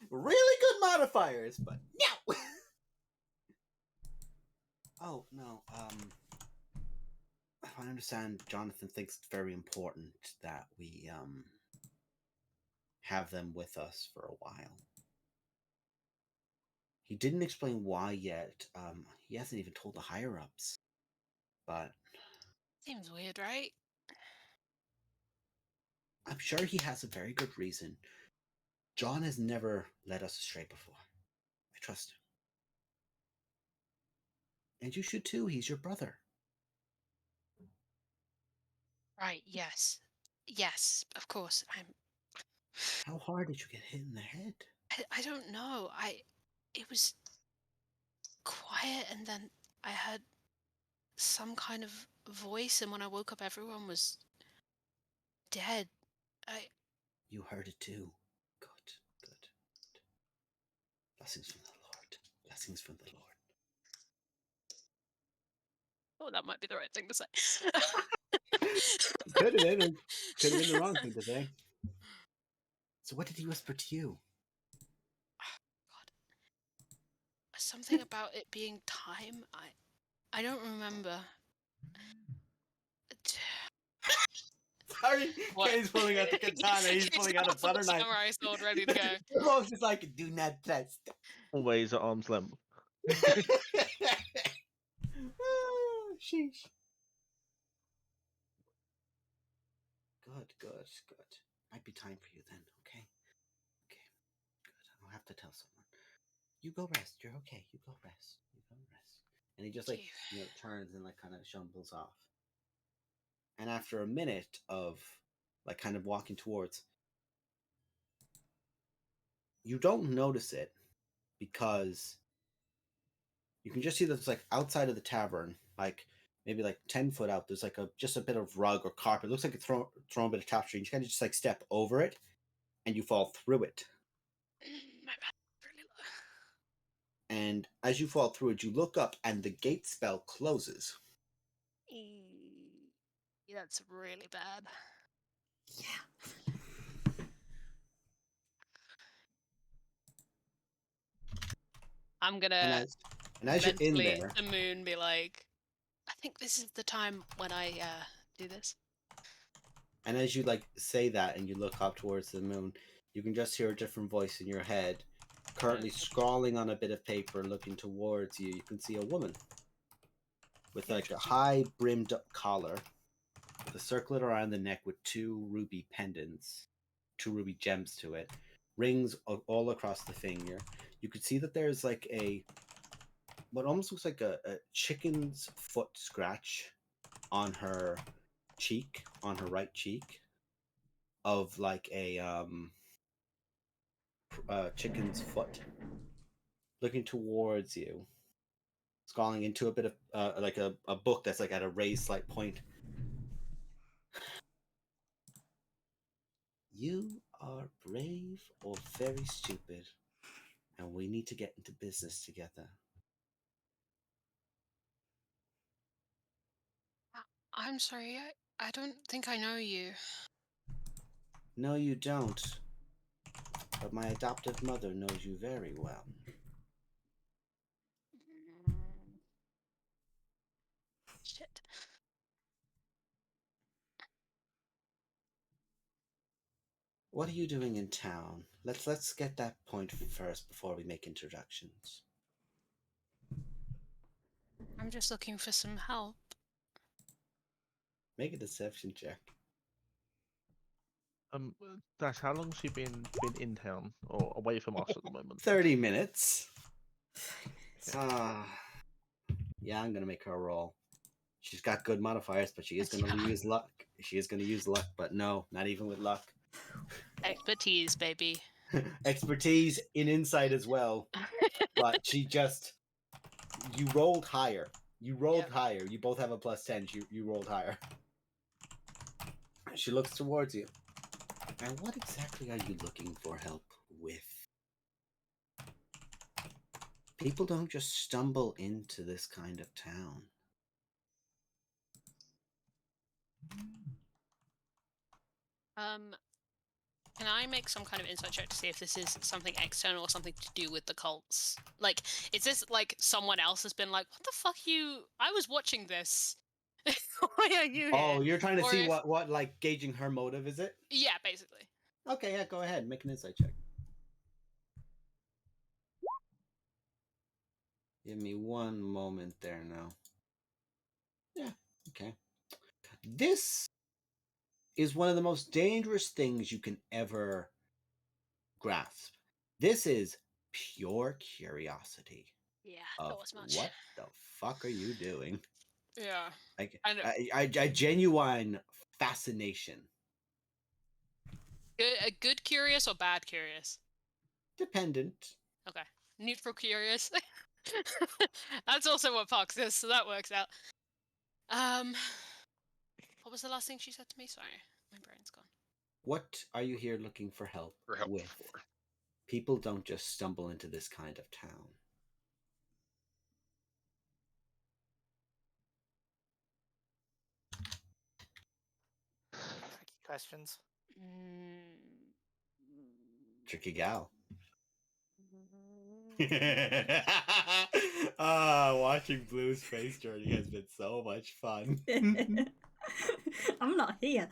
Really good modifiers, but no. Oh no. I understand Jonathan thinks it's very important that we have them with us for a while. He didn't explain why yet. He hasn't even told the higher ups. But Seems weird, right? I'm sure he has a very good reason. John has never led us astray before. I trust him. And you should too. He's your brother. Right, yes. Yes, of course. How hard did you get hit in the head? I don't know. It was quiet, and then I heard some kind of voice, and when I woke up everyone was dead. You heard it too. Good. Blessings from the Lord. Blessings from the Lord. Oh, that might be the right thing to say. Could have been the wrong thing to say. So what did he whisper to you? God. Something about it being time. I don't remember. Sorry, What? Ken's pulling out the katana. He's pulling out a butter knife. Samurai sword ready to go. Most is like, do not touch. Always at arm's length. Oh, sheesh. Good. Might be time for you then, okay? Okay, good. I'll have to tell someone. You go rest. You're okay. You go rest. And he just like, turns and like kind of shambles off. And after a minute of like kind of walking towards, you don't notice it because you can just see that it's like outside of the tavern, like maybe like 10 foot out, there's like just a bit of rug or carpet. It looks like it's thrown a bit of tapestry. You kind of just like step over it and you fall through it. My back really low. And as you fall through it, you look up and the gate spell closes. That's really bad. Yeah. I'm gonna and as you're in there, the moon be like, I think this is the time when I do this. and as you like say that and you look up towards the moon, you can just hear a different voice in your head, currently scrawling on a bit of paper, looking towards you. You can see a woman with like a high brimmed collar, the circlet around the neck with 2 ruby pendants, 2 ruby gems to it, rings all across the finger. You could see that there's like what almost looks like a chicken's foot scratch on her cheek, on her right cheek, of like a chicken's foot looking towards you, scrawling into a bit of like a book that's like at a raised slight point. You are brave or very stupid, and we need to get into business together. I'm sorry, I don't think I know you. No, you don't. But my adoptive mother knows you very well. Shit. What are you doing in town? Let's get that point first before we make introductions. I'm just looking for some help. Make a deception check. Dash, how long has she been in town or away from us at the moment? 30 minutes. Yeah, I'm gonna make her roll. She's got good modifiers, but she is gonna use luck. She is gonna use luck, but no, not even with luck. Expertise, baby. Expertise in insight as well. But she just, you rolled higher. You rolled higher. You both have a +10. You rolled higher. She looks towards you. And what exactly are you looking for help with? People don't just stumble into this kind of town. Can I make some kind of insight check to see if this is something external or something to do with the cults? Like, is this like someone else has been like, what the fuck I was watching this. Why are you here? Oh, you're trying to Or see if- what like gauging her motive, is it? Yeah, basically. Okay, yeah, go ahead. Make an insight check. Give me one moment there now. Yeah, okay. This is one of the most dangerous things you can ever grasp. This is pure curiosity. Yeah, Of thought as much. what the fuck are you doing? Yeah. Like I know. a genuine fascination. Good curious or bad curious? Dependent. Okay. Neutral curious. That's also what Pox is, so that works out. What was the last thing she said to me? Sorry, my brain's gone. What are you here looking for help with? for. People don't just stumble into this kind of town. Tricky questions. Tricky gal. Watching Blue's face journey has been so much fun. I'm not here.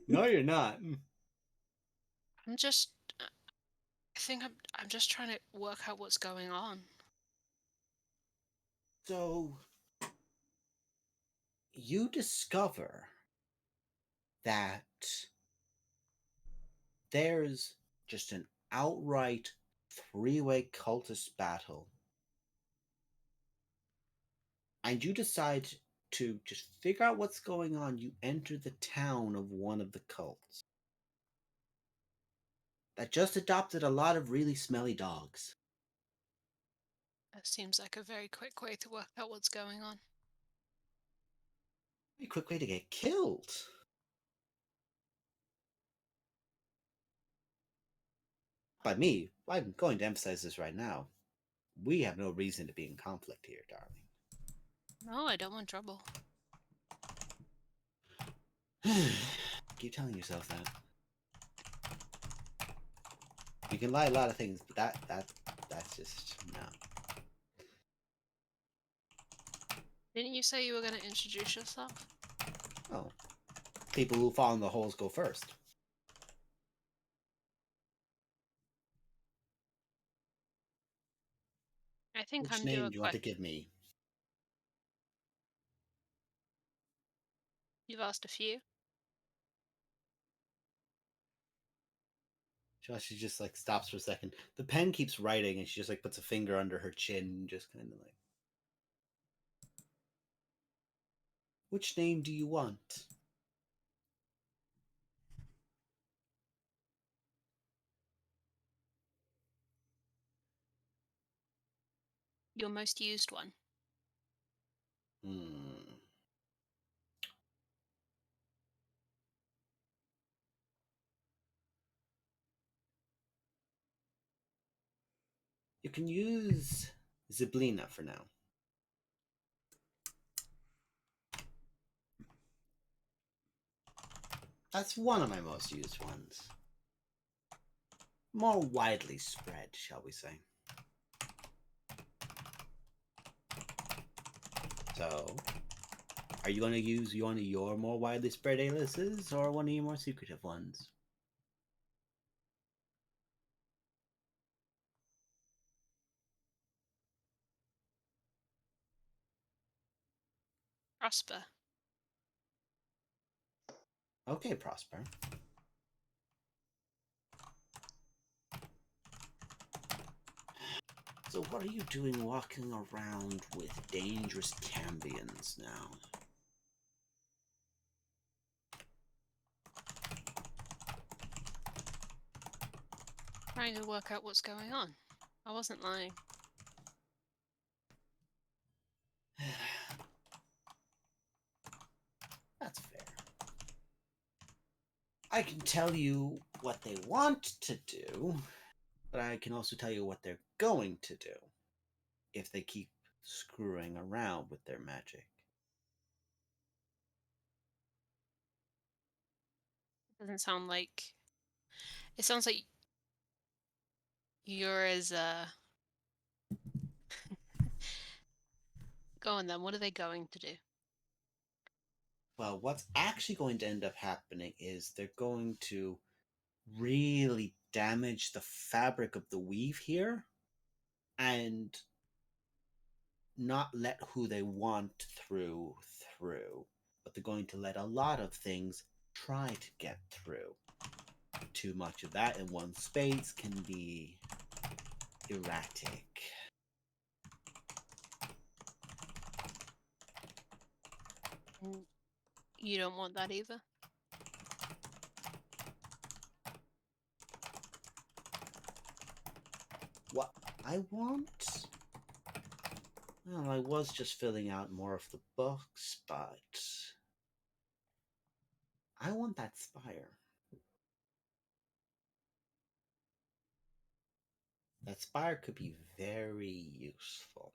No, you're not. I'm just. I think I'm just trying to work out what's going on. So, you discover that there's just an outright 3-way cultist battle. And you decide to just figure out what's going on. You enter the town of one of the cults that just adopted a lot of really smelly dogs. That seems like a very quick way to work out what's going on. A quick way to get killed. By me, I'm going to emphasize this right now. We have no reason to be in conflict here, darling. No, I don't want trouble. Keep telling yourself that. You can lie a lot of things, but that's just no. Didn't you say you were going to introduce yourself? Oh, people who fall in the holes go first. I think Which I'm name due do you want to give me? You've asked a few. She just like stops for a second. The pen keeps writing, and she just like puts a finger under her chin, and just kind of like, which name do you want? Your most used one. Hmm. You can use Ziblina for now. That's one of my most used ones. More widely spread, shall we say. So, are you going to use one of your more widely spread aliases or one of your more secretive ones? Prosper. Okay, Prosper. So what are you doing walking around with dangerous cambions now? Trying to work out what's going on. I wasn't lying. That's fair. I can tell you what they want to do, but I can also tell you what they're going to do if they keep screwing around with their magic. Doesn't sound like. It sounds like you're as Go on then. What are they going to do? Well, what's actually going to end up happening is they're going to really damage the fabric of the weave here and not let who they want through. But they're going to let a lot of things try to get through. Too much of that in one space can be erratic. You don't want that either? What I want? Well, I was just filling out more of the books, but I want that spire. That spire could be very useful.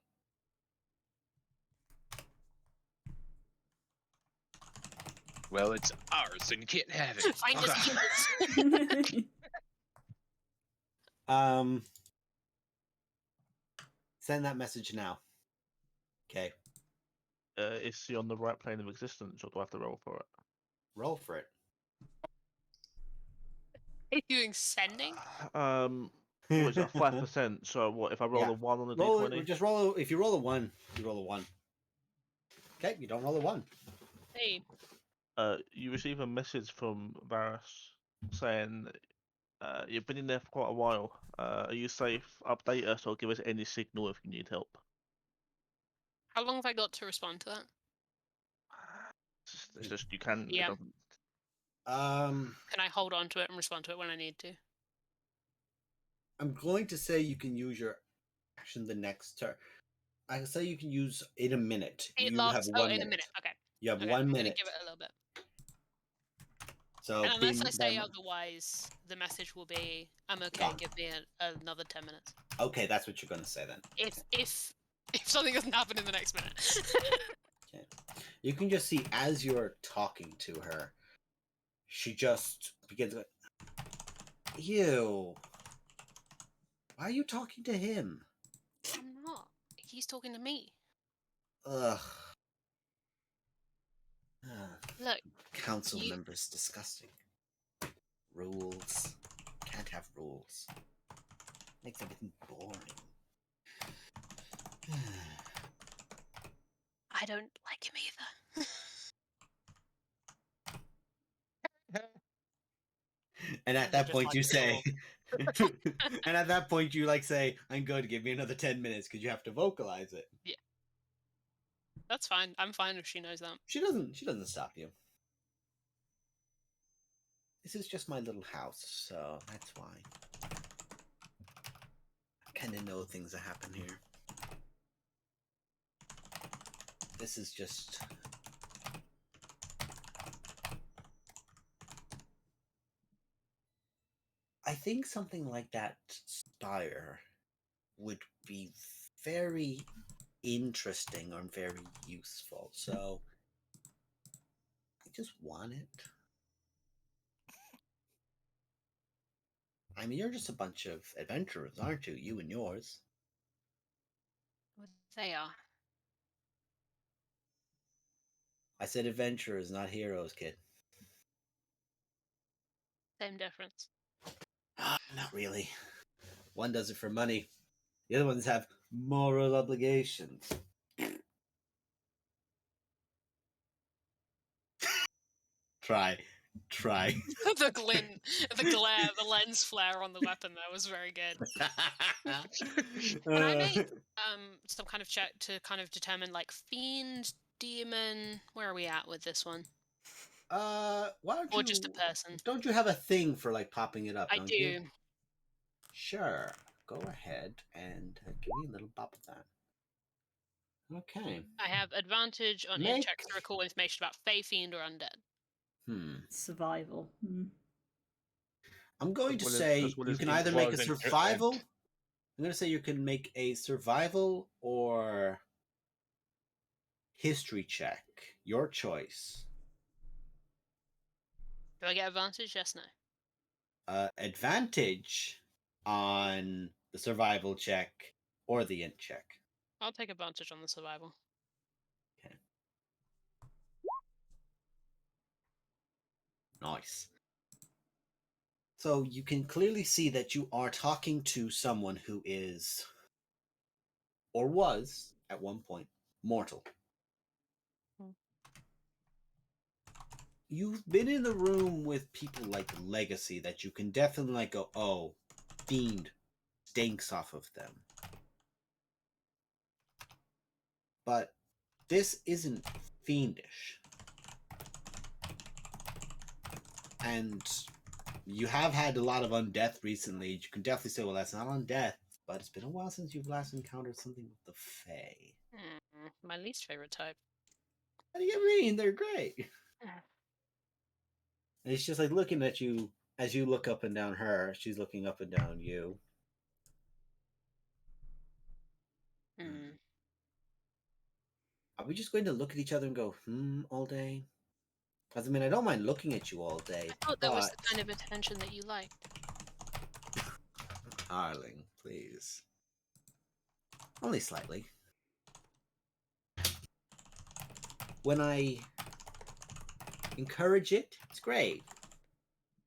Well, it's ours, and you can't have it. Find us Fuck off. Um, send that message now. Okay, Is he on the right plane of existence, or do I have to roll for it? roll for it. Are you doing sending? What is that? 5%. So what if I roll Yeah. a 1 on the Roll d20? it. Just roll. If you roll a 1, you roll a 1. Okay, you don't roll a 1. Hey, You receive a message from Varus saying, "You've been in there for quite a while. Are you safe? Update us or give us any signal if you need help." how long have I got to respond to that? It's just you can. Yeah. It doesn't. Can I hold on to it and respond to it when I need to? I'm going to say you can use your action the next turn. I say you can use in a minute. It You lasts. have Oh, 1 in minute. a minute. Okay. You have Okay, 1 I'm gonna minute. give it a little bit. So And unless I say then- otherwise, the message will be, "I'm okay. Gone. Give me another 10 minutes." Okay, that's what you're going to say then. If something doesn't happen in the next minute. Okay. You can just see as you're talking to her, she just begins going, "Ew. Why are you talking to him? I'm not. He's talking to me. Ugh. Look, Council you- members, disgusting. Rules. Can't have rules. Makes everything boring." I don't like him either. And at And they that just point, like you to say, talk. and at that point, you like say, "I'm good. Give me another 10 minutes," because you have to vocalize it. That's fine. I'm fine if she knows that. She doesn't. She doesn't stop you. This is just my little house, so that's why. I kind of know things that happen here. This is just. I think something like that spire would be very interesting or very useful. So I just want it. I mean, you're just a bunch of adventurers, aren't you? You and yours. What they are. I said adventurers, not heroes, kid. Same difference. Not really. One does it for money. The other ones have moral obligations. Try. the glint, the glare, the lens flare on the weapon there was very good. Can I make some kind of check to kind of determine like fiend, demon? Where are we at with this one? Why don't Or you? just a person? Don't you have a thing for like popping it up? I don't do. You? Sure. Go ahead and give me a little bop of that. Okay. I have advantage on Make- checks to recall information about Fey, Fiend, or Undead. Survival. I'm going As to well as- say as well you as can in- either well make a as in- survival. I'm going to say you can make a survival or history check. Your choice. Do I get advantage? Yes, no. Advantage on the survival check or the int check. I'll take advantage on the survival. Nice. So you can clearly see that you are talking to someone who is, or was at one point, mortal. You've been in the room with people like Legacy that you can definitely like go, oh, fiend stinks off of them. But this isn't fiendish. And you have had a lot of undeath recently. You can definitely say, well, that's not undeath, but it's been a while since you've last encountered something with the Fae. My least favorite type. What do you mean? They're great. And it's just like looking at you as you look up and down her. She's looking up and down you. Are we just going to look at each other and go, all day? Because, I mean, I don't mind looking at you all day. I thought that was the kind of attention that you liked. Darling, please. Only slightly. When I encourage it, it's great.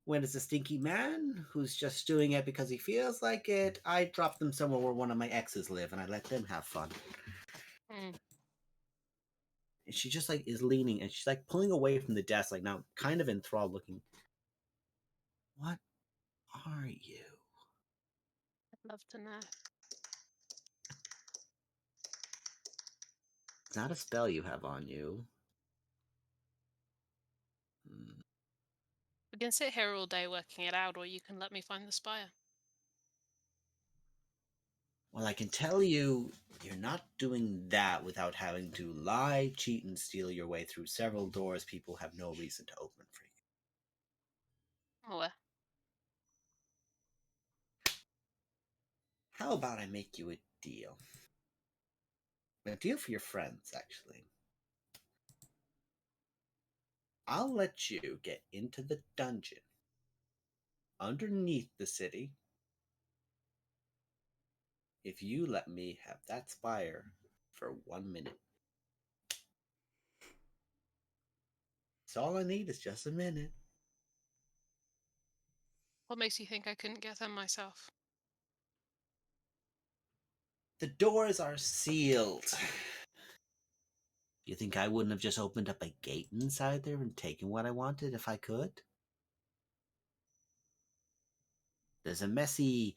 When it's a stinky man who's just doing it because he feels like it, I drop them somewhere where one of my exes live and I let them have fun. And she just like is leaning and she's like pulling away from the desk, like now kind of enthralled looking. What are you? I'd love to know. It's not a spell you have on you. We can sit here all day working it out, or you can let me find the spire. Well, I can tell you, you're not doing that without having to lie, cheat, and steal your way through several doors people have no reason to open for you. Oh, well. How about I make you a deal? A deal for your friends, actually. I'll let you get into the dungeon underneath the city if you let me have that spire for 1 minute. So all I need is just a minute. What makes you think I couldn't get them myself? The doors are sealed. You think I wouldn't have just opened up a gate inside there and taken what I wanted if I could? There's a messy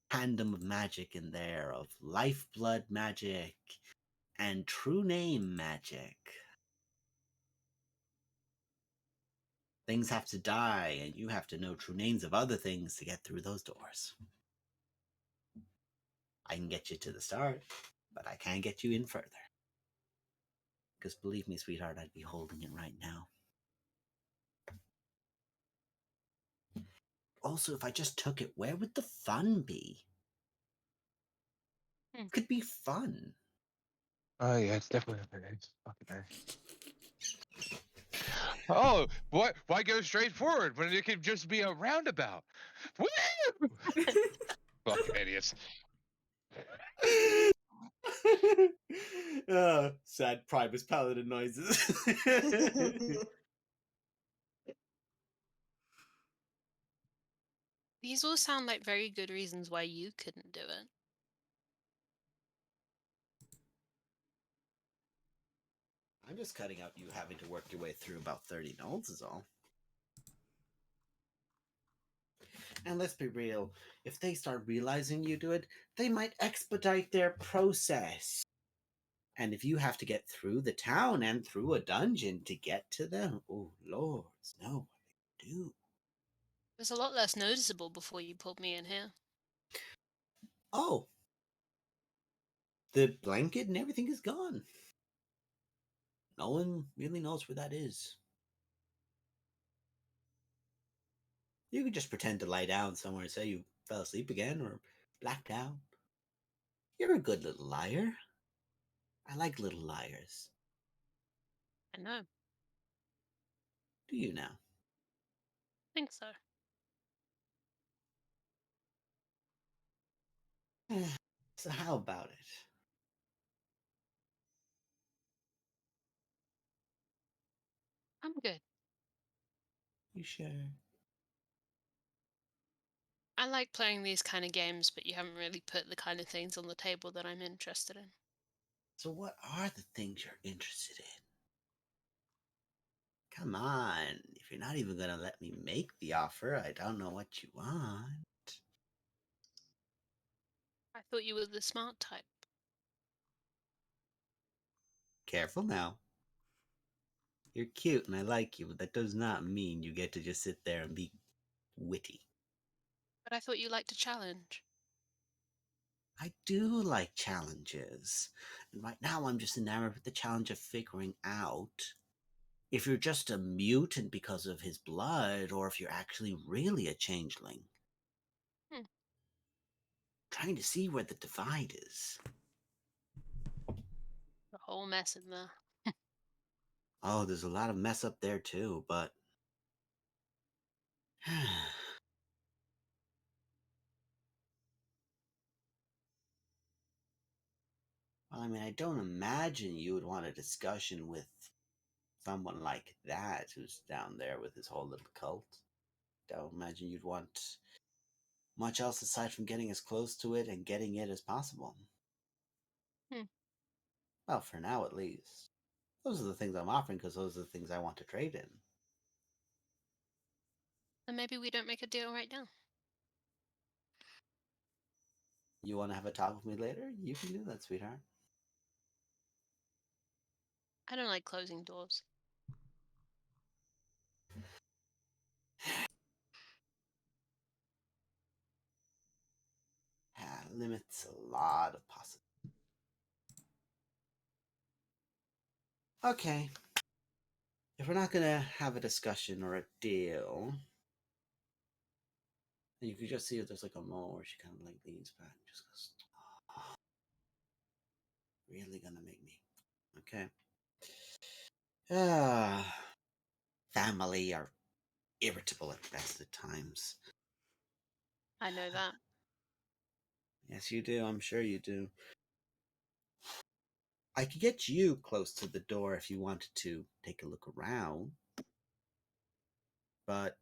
tandem of magic in there, of lifeblood magic and true name magic. Things have to die, and you have to know true names of other things to get through those doors. I can get you to the start, but I can't get you in further. Because believe me, sweetheart, I'd be holding it right now. Also, if I just took it, where would the fun be? Hmm. It could be fun. Oh yeah, it's definitely it's fucking nice. Oh, what? Why go straight forward when it could just be a roundabout? Woo! Fucking idiots. Sad Primus Paladin noises. These all sound like very good reasons why you couldn't do it. I'm just cutting out you having to work your way through about 30 nodes is all. And let's be real, if they start realizing you do it, they might expedite their process. And if you have to get through the town and through a dungeon to get to them, oh lords, know what they do. It was a lot less noticeable before you pulled me in here. Oh, the blanket and everything is gone. No one really knows where that is. You could just pretend to lie down somewhere and say you fell asleep again or blacked out. You're a good little liar. I like little liars. I know. Do you now? Think so. So how about it? I'm good. You sure? I like playing these kind of games, but you haven't really put the kind of things on the table that I'm interested in. So what are the things you're interested in? Come on. If you're not even gonna let me make the offer, I don't know what you want. I thought you were the smart type. Careful now. You're cute and I like you, but that does not mean you get to just sit there and be witty. But I thought you liked a challenge. I do like challenges. And right now I'm just enamored with the challenge of figuring out if you're just a mutant because of his blood or if you're actually really a changeling. Hmm. Trying to see where the divide is. The whole mess in there. Oh, there's a lot of mess up there too, but well, I mean, I don't imagine you would want a discussion with someone like that who's down there with his whole little cult. Don't imagine you'd want much else aside from getting as close to it and getting it as possible. Hmm. Well, for now at least. Those are the things I'm offering because those are the things I want to trade in. Then maybe we don't make a deal right now. You want to have a talk with me later? You can do that, sweetheart. I don't like closing doors. Limits a lot of possibilities. Okay. If we're not gonna have a discussion or a deal, and you can just see if there's like a moment where she kind of like leans back and just goes, oh, really gonna make me. Okay. Family are irritable at best at times. I know that. Yes, you do. I'm sure you do. I could get you close to the door if you wanted to take a look around, but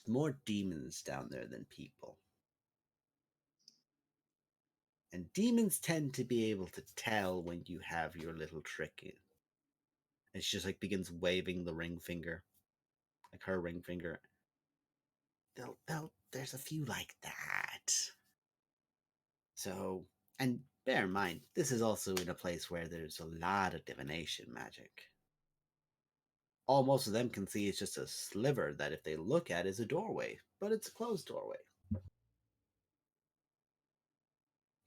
more demons down there than people. And demons tend to be able to tell when you have your little trick in. And she just like begins waving the ring finger. Like her ring finger. They'll there's a few like that. So, and bear in mind, this is also in a place where there's a lot of divination magic. All most of them can see is just a sliver that, if they look at, is a doorway, but it's a closed doorway.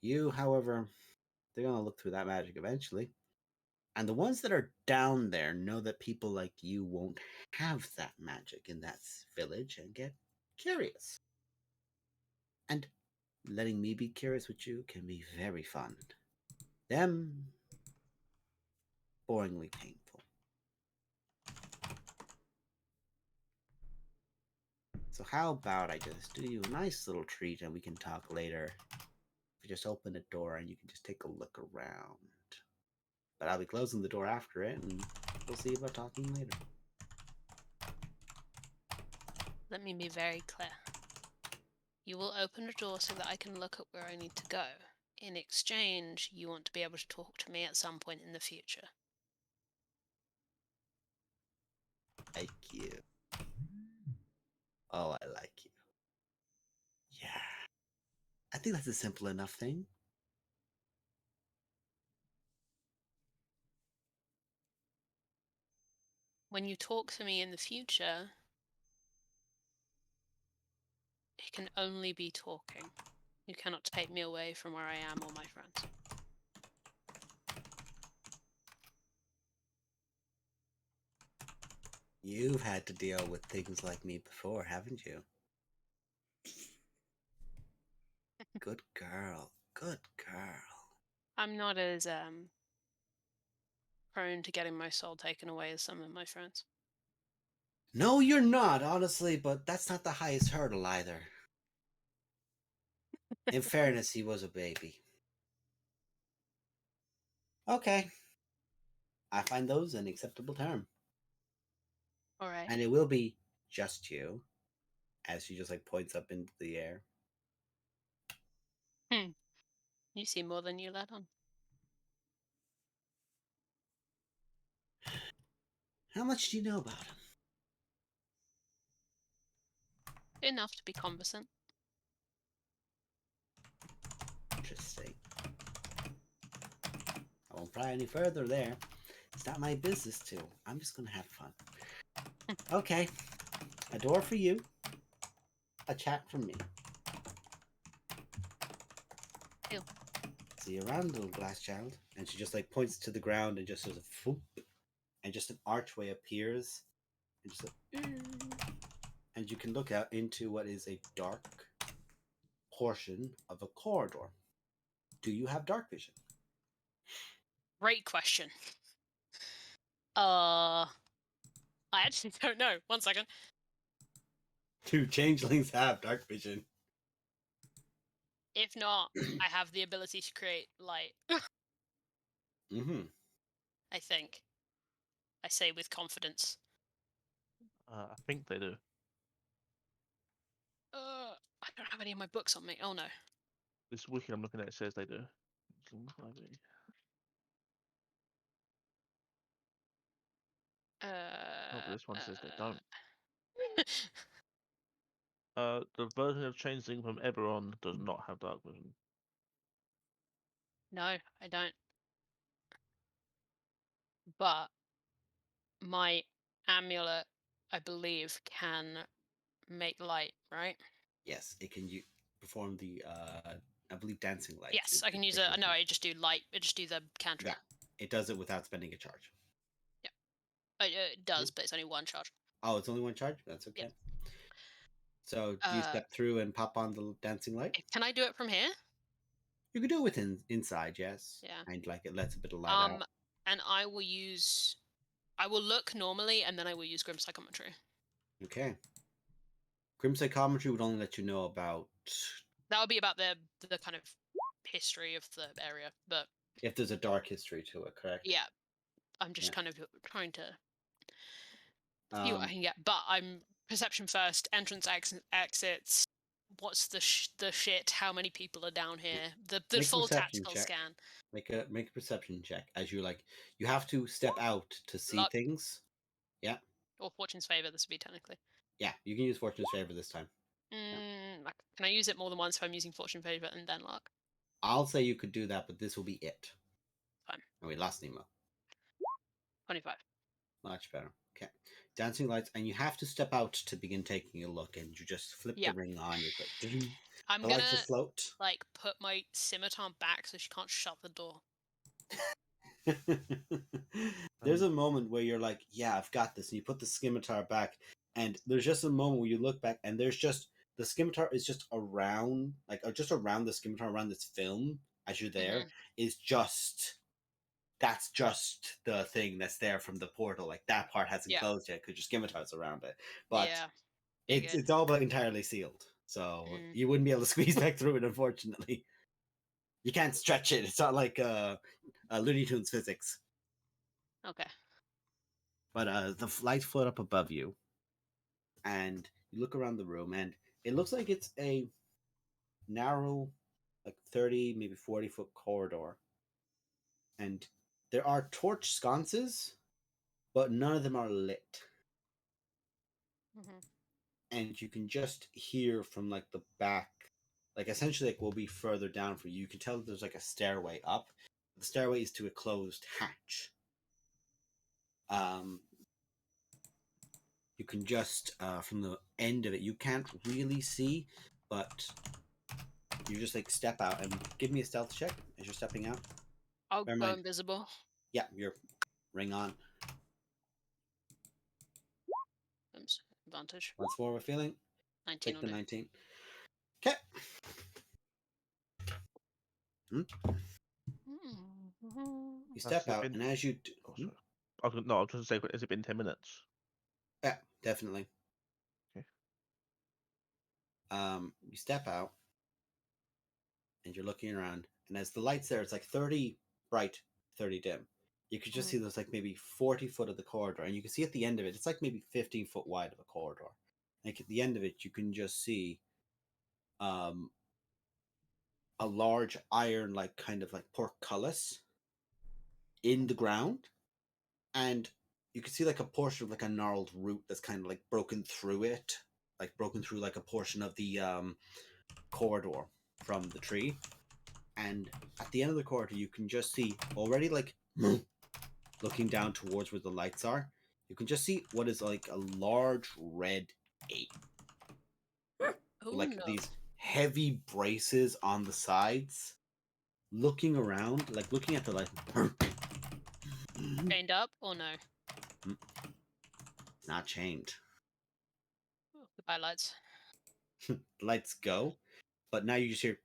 You, however, they're going to look through that magic eventually. And the ones that are down there know that people like you won't have that magic in that village and get curious. And letting me be curious with you can be very fun. Them, boringly painful. So how about I just do you a nice little treat and we can talk later. We just open the door and you can just take a look around. But I'll be closing the door after it, and we'll see about talking later. Let me be very clear. You will open a door so that I can look at where I need to go. In exchange, you want to be able to talk to me at some point in the future. Like you. Oh, I like you. Yeah. I think that's a simple enough thing. When you talk to me in the future, it can only be talking. You cannot take me away from where I am or my friends. You've had to deal with things like me before, haven't you? Good girl. Good girl. I'm not as prone to getting my soul taken away as some of my friends. No, you're not, honestly, but that's not the highest hurdle either. In fairness, he was a baby. Okay. I find those an acceptable term. All right. And it will be just you, as she just like points up into the air. You see more than you let on. How much do you know about him? Enough to be conversant. Interesting. I won't pry any further there. It's not my business to. I'm just gonna have fun. Okay. A door for you. A chat from me. Ew. See you around, little glass child. And she just like points to the ground and just does a whoop, and just an archway appears. And, just and you can look out into what is a dark portion of a corridor. Do you have dark vision? Great question. I actually don't know. 1 second. Do changelings have dark vision? If not, I have the ability to create light. Mm-hmm. I think. I say with confidence. I think they do. I don't have any of my books on me. Oh no. This wiki I'm looking at says they do. Oh, but this one says they don't. The version of Changeling from Eberron does not have dark vision. No, I don't. But my amulet, I believe, can make light, right? Yes, it can perform the I believe dancing light. Yes, I can use it. No, I just do light. I just do the cantrip. Yeah, it does it without spending a charge. Yeah, it does, but it's only 1 charge. Oh, it's only 1 charge? That's okay. Yep. So do you step through and pop on the dancing light? Can I do it from here? You could do it within inside, yes. Yeah. And like it lets a bit of light out. And I will look normally, and then I will use Grim Psychometry. Okay. Grim Psychometry would only let you know about... That would be about the kind of history of the area, but... If there's a dark history to it, correct? Yeah. I'm just kind of trying to see what I can get. But I'm perception first, entrance, exits. What's the shit? How many people are down here? The full tactical scan. Make a perception check as you have to step out to see things. Yeah. Or Fortune's favor. This would be technically. Yeah, you can use Fortune's favor this time. Can I use it more than once if I'm using Fortune Favor and then luck? I'll say you could do that, but this will be it. Fine. And we lost Nemo. 25. Much better. Okay. Dancing lights, and you have to step out to begin taking a look, and you just flip Yeah. the ring on. You're like, ding. I'm The gonna lights just float. like put my scimitar back so she can't shut the door. There's a moment where you're like, yeah, I've got this, and you put the scimitar back, and there's just a moment where you look back, and there's just the scimitar is just around, like just around the scimitar, around this film as you're there, is just that's just the thing that's there from the portal. Like that part hasn't Yeah. closed yet because your scimitar's around it, but Yeah. it's all but entirely sealed, so Mm. you wouldn't be able to squeeze back through it. Unfortunately, you can't stretch it. It's not like Looney Tunes physics. Okay. But the lights float up above you, and you look around the room, and it looks like it's a narrow, like 30, maybe 40-foot corridor. And there are torch sconces, but none of them are lit. Mhm. And you can just hear from like the back, like essentially like will be further down for you. You can tell that there's like a stairway up. The stairway is to a closed hatch. You can just from the end of it, you can't really see, but you just like step out and give me a stealth check as you're stepping out. I'll Bear in go mind- invisible. Yeah, your ring on. Oops, advantage. Once more, we're feeling. 19 Take will the do. 19. Okay. You step Has it out, been- and as you Oh, sorry. I was going to say, has it been 10 minutes? yeah, definitely. Okay. You step out, and you're looking around, and as the lights there, it's like 30 bright, 30 dim. You could just see there's like maybe 40 foot of the corridor, and you can see at the end of it, it's like maybe 15 foot wide of a corridor. Like at the end of it, you can just see a large iron, like kind of like portcullis in the ground, and you can see like a portion of like a gnarled root that's kind of like broken through it, like broken through like a portion of the corridor from the tree. And at the end of the corridor, you can just see already like looking down towards where the lights are. You can just see what is like a large red ape, Oh, like no. these heavy braces on the sides, looking around, like looking at the light. Chained up or no? Not chained. Oh, goodbye, lights. Lights go, but now you just hear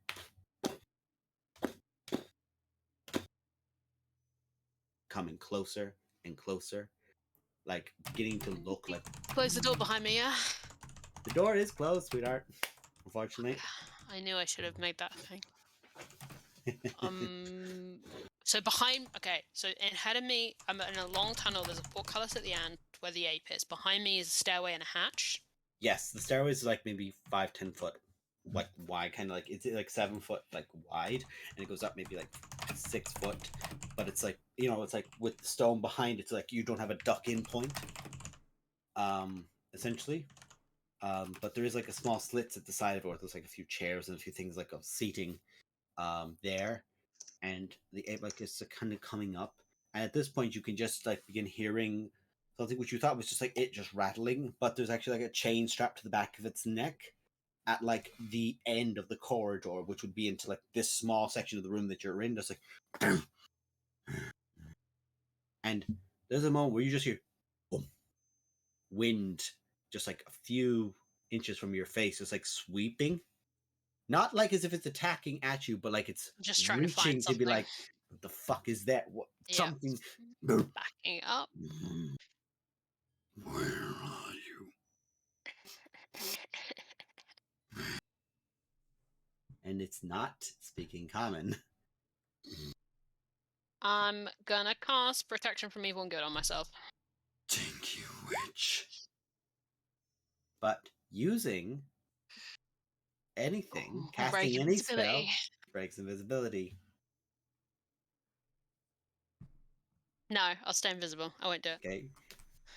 coming closer and closer, like beginning to look like Close the door behind me, yeah? the door is closed, sweetheart. Unfortunately. I knew I should have made that thing. So behind, okay, so ahead of me, I'm in a long tunnel. There's a portcullis at the end where the ape is. Behind me is a stairway and a hatch. Yes, the stairway is like maybe 5-10 foot, like wide, kind of like it's like 7 foot like wide, and it goes up maybe like 6 foot. But it's like, you know, it's like with the stone behind, it's like you don't have a duck in point. Essentially. But there is like a small slits at the side of it where there's like a few chairs and a few things like of seating there. And the ape like is kind of coming up. And at this point you can just like begin hearing something which you thought was just like it just rattling, but there's actually like a chain strapped to the back of its neck at like the end of the corridor, which would be into like this small section of the room that you're in, just like and there's a moment where you just hear boom, wind just like a few inches from your face, just like sweeping. Not like as if it's attacking at you, but like it's Just trying to reaching find to something. be like, what the fuck is that? What Yeah. something? Backing up. Where are you? And it's not speaking common. I'm gonna cast Protection from Evil and Good on myself. Thank you, witch. But using anything, casting Break any spell, invisibility. breaks invisibility. No, I'll stay invisible. I won't do it. Okay.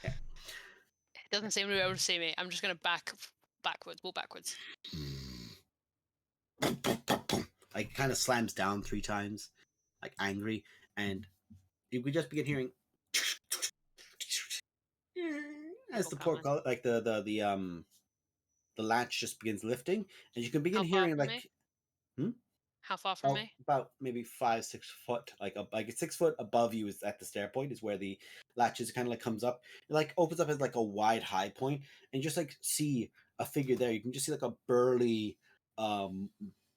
It doesn't seem to be able to see me. I'm just gonna walk backwards. like kind of slams down 3 times, like angry, and you could just begin hearing as the Portcullis. portcullis, like the latch just begins lifting, and you can begin How far hearing from like How far from me? about maybe 5-6 foot, like 6 foot above you is at the stair point is where the latches kind of like comes up. It like opens up as like a wide high point, and you just like see a figure there. You can just see like a burly,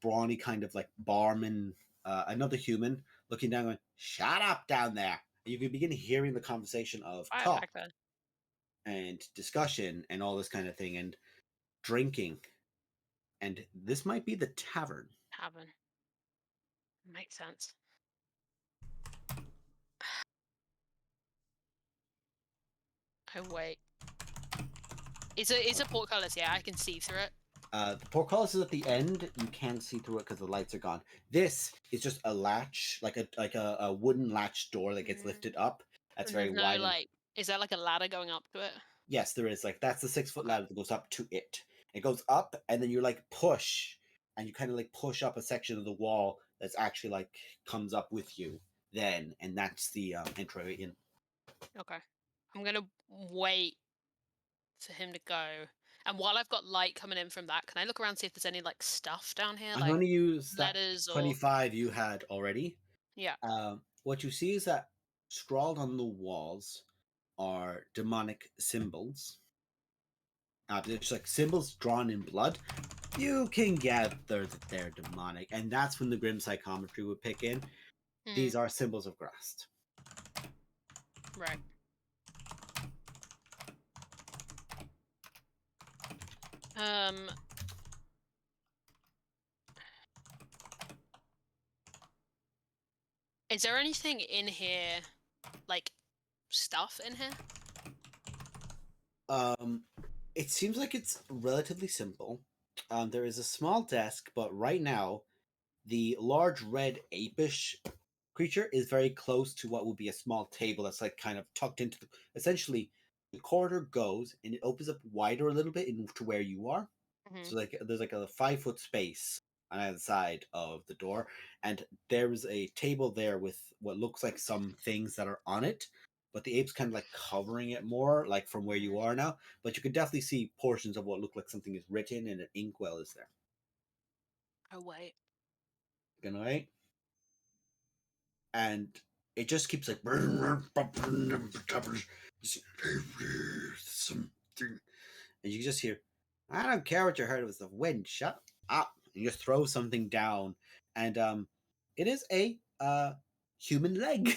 brawny kind of like barman, another human looking down, going, "Shut up down there." And you can begin hearing the conversation of Fire talk back there. and discussion and all this kind of thing and drinking. And this might be the tavern. Tavern. Makes sense. I wait. It's a portcullis, yeah, I can see through it. The portcullis is at the end. You can't see through it because the lights are gone. This is just a latch, like a wooden latch door that gets lifted up. That's And very there's no wide. like is there like a ladder going up to it? Yes, there is. Like that's the 6 foot ladder that goes up to it. It goes up, and then you like push, and you kind of like push up a section of the wall that's actually like comes up with you. Then, and that's the entryway in. Okay. I'm gonna wait for him to go. And while I've got light coming in from that, can I look around and see if there's any like stuff down here? I'm Like going to use that letters or 25 you had already. yeah. What you see is that scrawled on the walls are demonic symbols. There's like symbols drawn in blood. You can gather that they're demonic, and that's when the grim psychometry would pick in. These are symbols of Grast. Right. Is there anything in here, like stuff in here? It seems like it's relatively simple. There is a small desk, but right now, the large red apish creature is very close to what would be a small table that's like kind of tucked into the. Essentially, the corridor goes and it opens up wider a little bit into where you are. So like there's like a 5 foot space on either side of the door, and there's a table there with what looks like some things that are on it, but the ape's kind of like covering it more, like from where you are now. But you can definitely see portions of what look like something is written, and an inkwell is there. Oh wait. Good night. And it just keeps like something, and you just hear, "I don't care what you heard. It was the wind. Shut up!" And you just throw something down, and it is a human leg.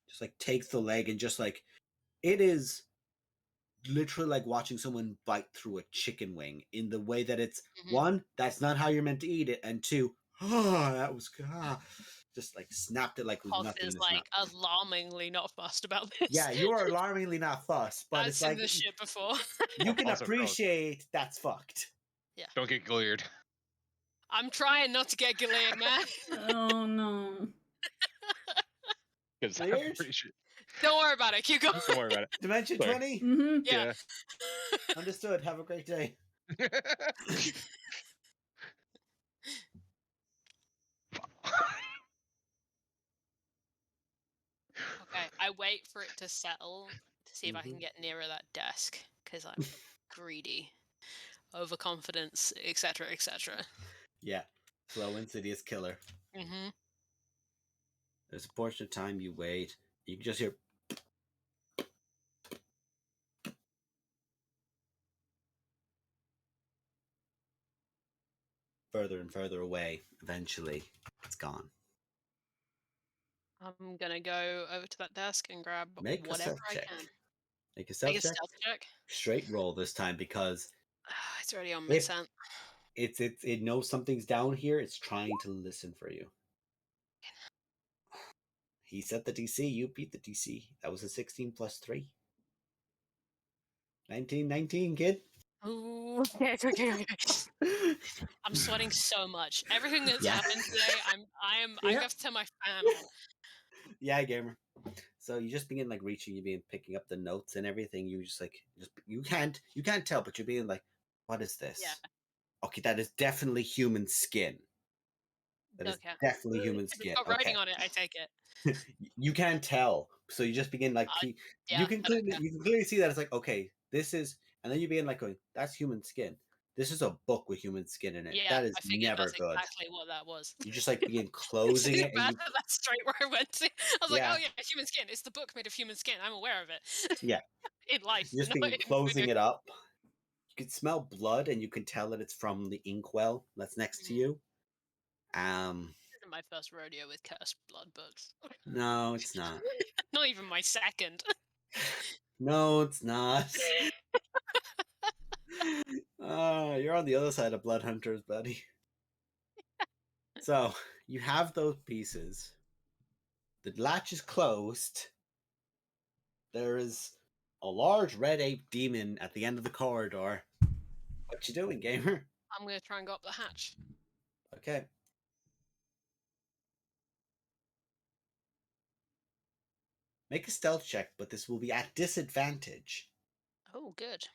Just like takes the leg and just like it is literally like watching someone bite through a chicken wing in the way that it's one, that's not how you're meant to eat it, and two, that was just like snapped it like it was Hoth nothing. is to like snap. alarmingly not fussed about this. Yeah, you are alarmingly not fussed, but I've it's seen like this shit before. you can Also, appreciate that's fucked. Don't get glared. I'm trying not to get glared, man. Oh no. Because I'm Glared? pretty sure. Don't worry about it. Keep going. Don't worry about it. Dimension Sorry. 20? Mm-hmm. Yeah. Understood. Have a great day. Okay, I wait for it to settle to see if I can Mhm. get nearer that desk because I'm greedy, overconfidence, etc., etc. Yeah. Slow, insidious killer. Mm-hmm. There's a portion of time you wait. You can just hear. Further and further away. Eventually, it's gone. I'm gonna go over to that desk and grab Make a whatever stealth I check. can. Make a stealth Make a check. stealth check. Straight roll this time because It's already on my If- scent. it knows something's down here. It's trying to listen for you. He set the DC. You beat the DC. That was a 16 plus 3. 19, kid. Ooh, okay. I'm sweating so much. Everything that's Yeah. happened today, I Yeah. have to turn my fan on. Yeah, gamer. So you just begin like reaching, you begin picking up the notes and everything. You just like you can't tell, but you're being like, What is this? Yeah. Okay, that is definitely human skin. That is Okay. definitely human If it's skin. got writing on it, I take it. You can't tell, so you just begin like Yeah, you can I don't clearly see that it's like, okay, this is, and then you begin like going, that's human skin. This is a book with human skin in it. Yeah, That is I figured never that's good. exactly what that was. You just like begin closing it, and Bad you that that's straight where I went to. I was like, Yeah. oh yeah, human skin. It's the book made of human skin. I'm aware of it. Yeah. In life. you just not begin in closing voodoo. it up. You can smell blood, and you can tell that it's from the inkwell that's next to you. This isn't my first rodeo with cursed blood books. No, it's not. Not even my second. No, it's not. You're on the other side of blood hunters, buddy. So you have those pieces. The latch is closed. There is a large red ape demon at the end of the corridor. What you doing, gamer? I'm gonna try and go up the hatch. Okay. Make a stealth check, but this will be at disadvantage. Oh, good.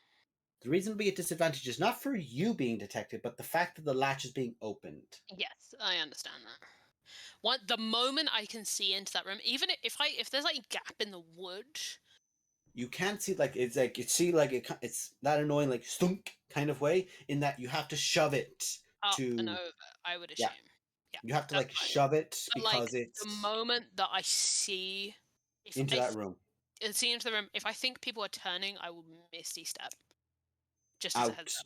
The reason it'll be at disadvantage is not for you being detected, but the fact that the latch is being opened. Yes, I understand that. The moment I can see into that room, even if there's like a gap in the wood, You can't see it's like you see it's that annoying like stunk kind of way in that you have to shove it up to and over, I would yeah. assume. Yeah, You have to that's like fine. shove it But like because it's the moment that I see, into that room. See into the room, if I think people are turning, I will misty step. Just as a heads up.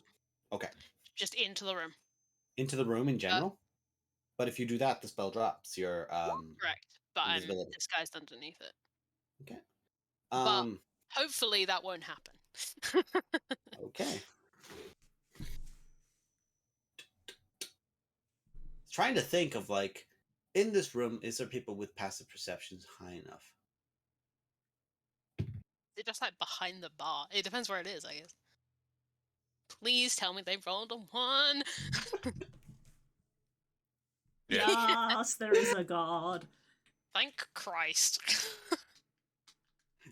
Okay. Just into the room. Into the room in general. But if you do that, the spell drops your correct. But I'm invisibility. disguised underneath it. Okay. But hopefully that won't happen. Okay. Trying to think of like in this room, is there people with passive perceptions high enough? They're just like behind the bar. It depends where it is, I guess. Please tell me they rolled a 1. Yes, there is a god. Thank Christ.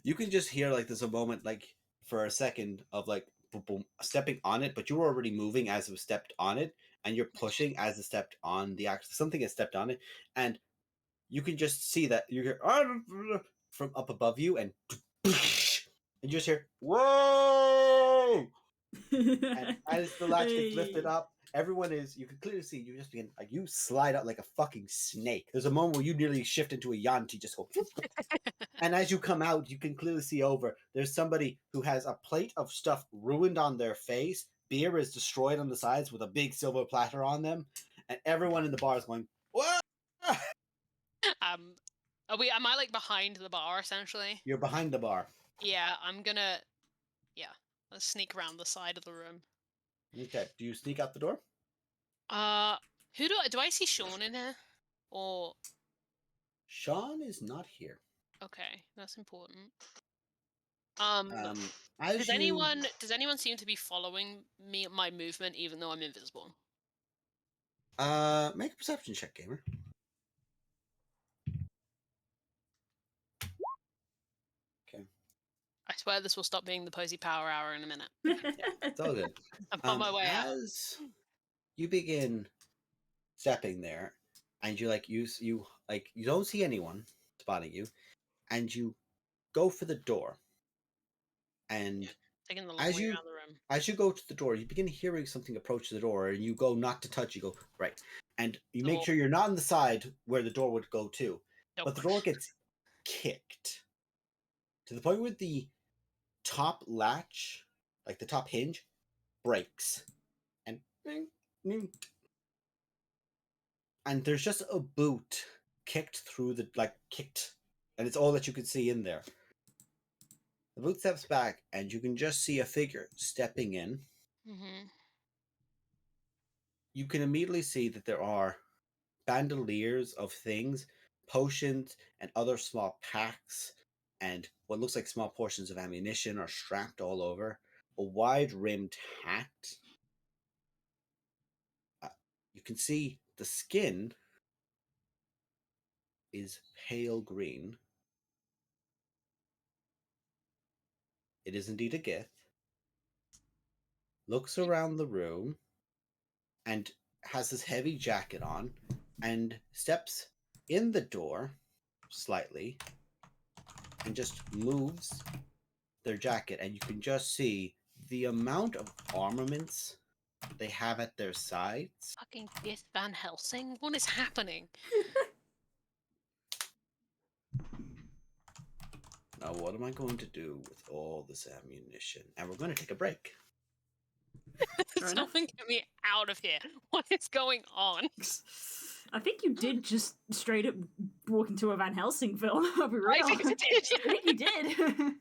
You can just hear like there's a moment like for a second of like boom, boom, stepping on it, but you were already moving as it stepped on it, and you're pushing as it stepped on the actual something has stepped on it, and you can just see that you hear from up above you, and you just hear whoa. And as the latch gets lifted up, everyone is, you can clearly see, you just begin, like, you slide out like a fucking snake. There's a moment where you nearly shift into a yanti, just go, and as you come out, you can clearly see over, there's somebody who has a plate of stuff ruined on their face, beer is destroyed on the sides with a big silver platter on them, and everyone in the bar is going, what? Am I like behind the bar essentially? You're behind the bar. Yeah, let's sneak around the side of the room. Okay, do you sneak out the door? Who do I see Sean in here? Or Sean is not here. okay, that's important. As does anyone seem to be following my movement even though I'm invisible? Make a perception check, gamer. Okay. I swear this will stop being the Posy Power Hour in a minute. It's all good. I'm on my way out. As you begin stepping there, and you don't see anyone spotting you, and you go for the door, and Taking the long way around the room. as you go to the door, you begin hearing something approach the door, and you go not to touch. You go right, and you make sure you're not on the side where the door would go to, but the door gets kicked to the point where the top latch, like the top hinge, breaks, and there's just a boot kicked through and it's all that you can see in there. The boot steps back, and you can just see a figure stepping in. Mm-hmm. You can immediately see that there are bandoliers of things, potions, and other small packs, and what looks like small portions of ammunition are strapped all over. A wide-rimmed hat. You can see the skin is pale green. It is indeed a Gith. looks around the room, and has this heavy jacket on, and steps in the door slightly, and just moves their jacket, and you can just see the amount of armaments they have at their sides. Fucking Biff Van Helsing? What is happening? Now, what am I going to do with all this ammunition? And we're going to take a break. Fair enough. Someone get me out of here. What is going on? I think you did just straight up walk into a Van Helsing film. I'll be real. I think I did. I think you did.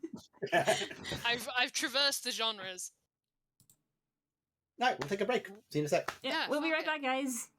I've traversed the genres. Alright, we'll take a break. See you in a sec. Yeah, Yeah, we'll be fuck right it. back, guys.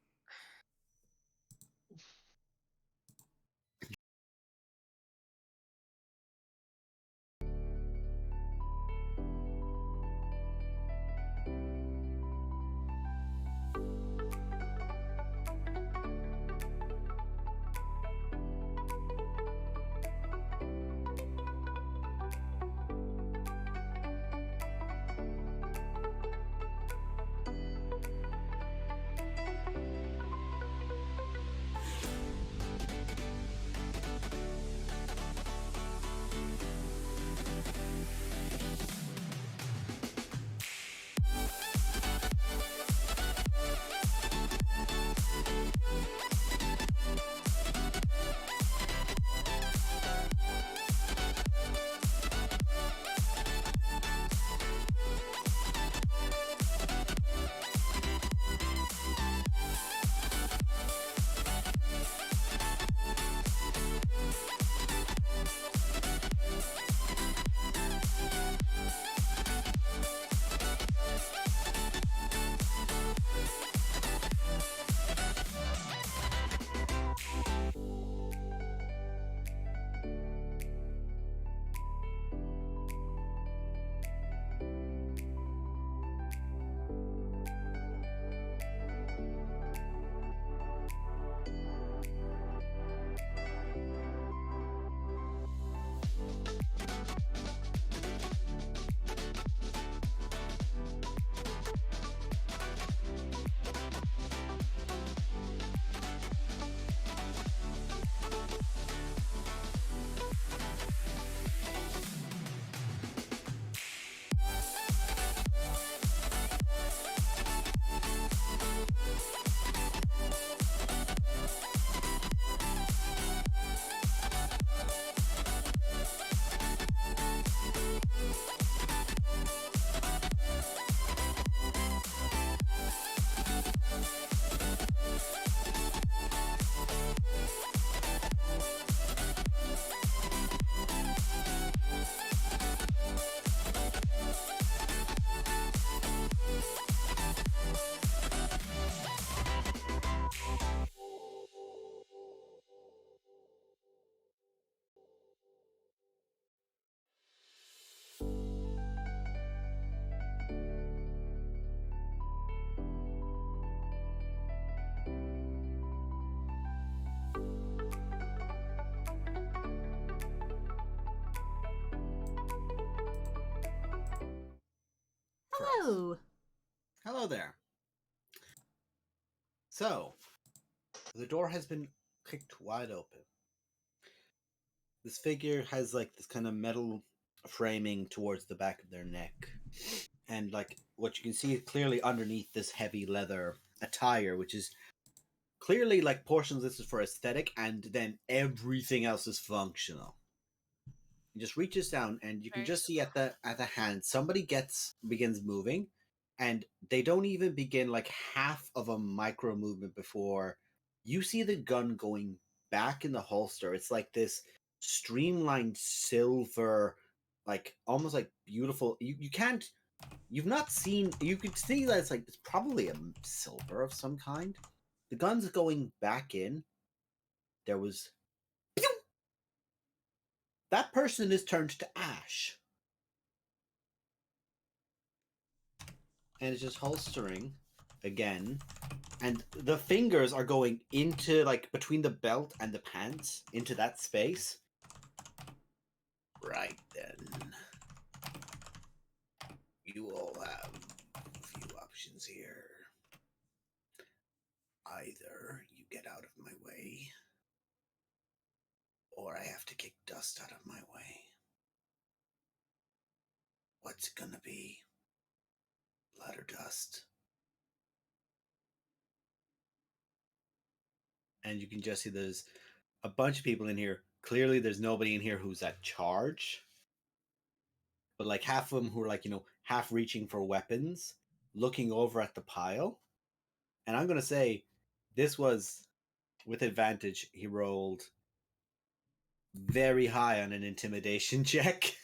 Hello. Hello there. So, the door has been kicked wide open. This figure has like this kind of metal framing towards the back of their neck. And like what you can see clearly underneath this heavy leather attire, which is clearly like portions of this is for aesthetic, and then everything else is functional. He just reaches down, and you can Very just see at the hand somebody begins moving, and they don't even begin like half of a micro movement before you see the gun going back in the holster. It's like this streamlined silver, like almost like beautiful. You've not seen. You could see that it's probably a silver of some kind. The gun's going back in. There was. That person is turned to ash. And it's just holstering again. And the fingers are going into, like, between the belt and the pants, into that space. Right then. You all have options here. Either you get out of my way, or I have to kick dust out of my way. What's it gonna be? Blood or dust? And you can just see there's a bunch of people in here. Clearly, there's nobody in here who's at charge. But like half of them who are like, half reaching for weapons, looking over at the pile. And I'm going to say this was, with advantage, he rolled very high on an intimidation check.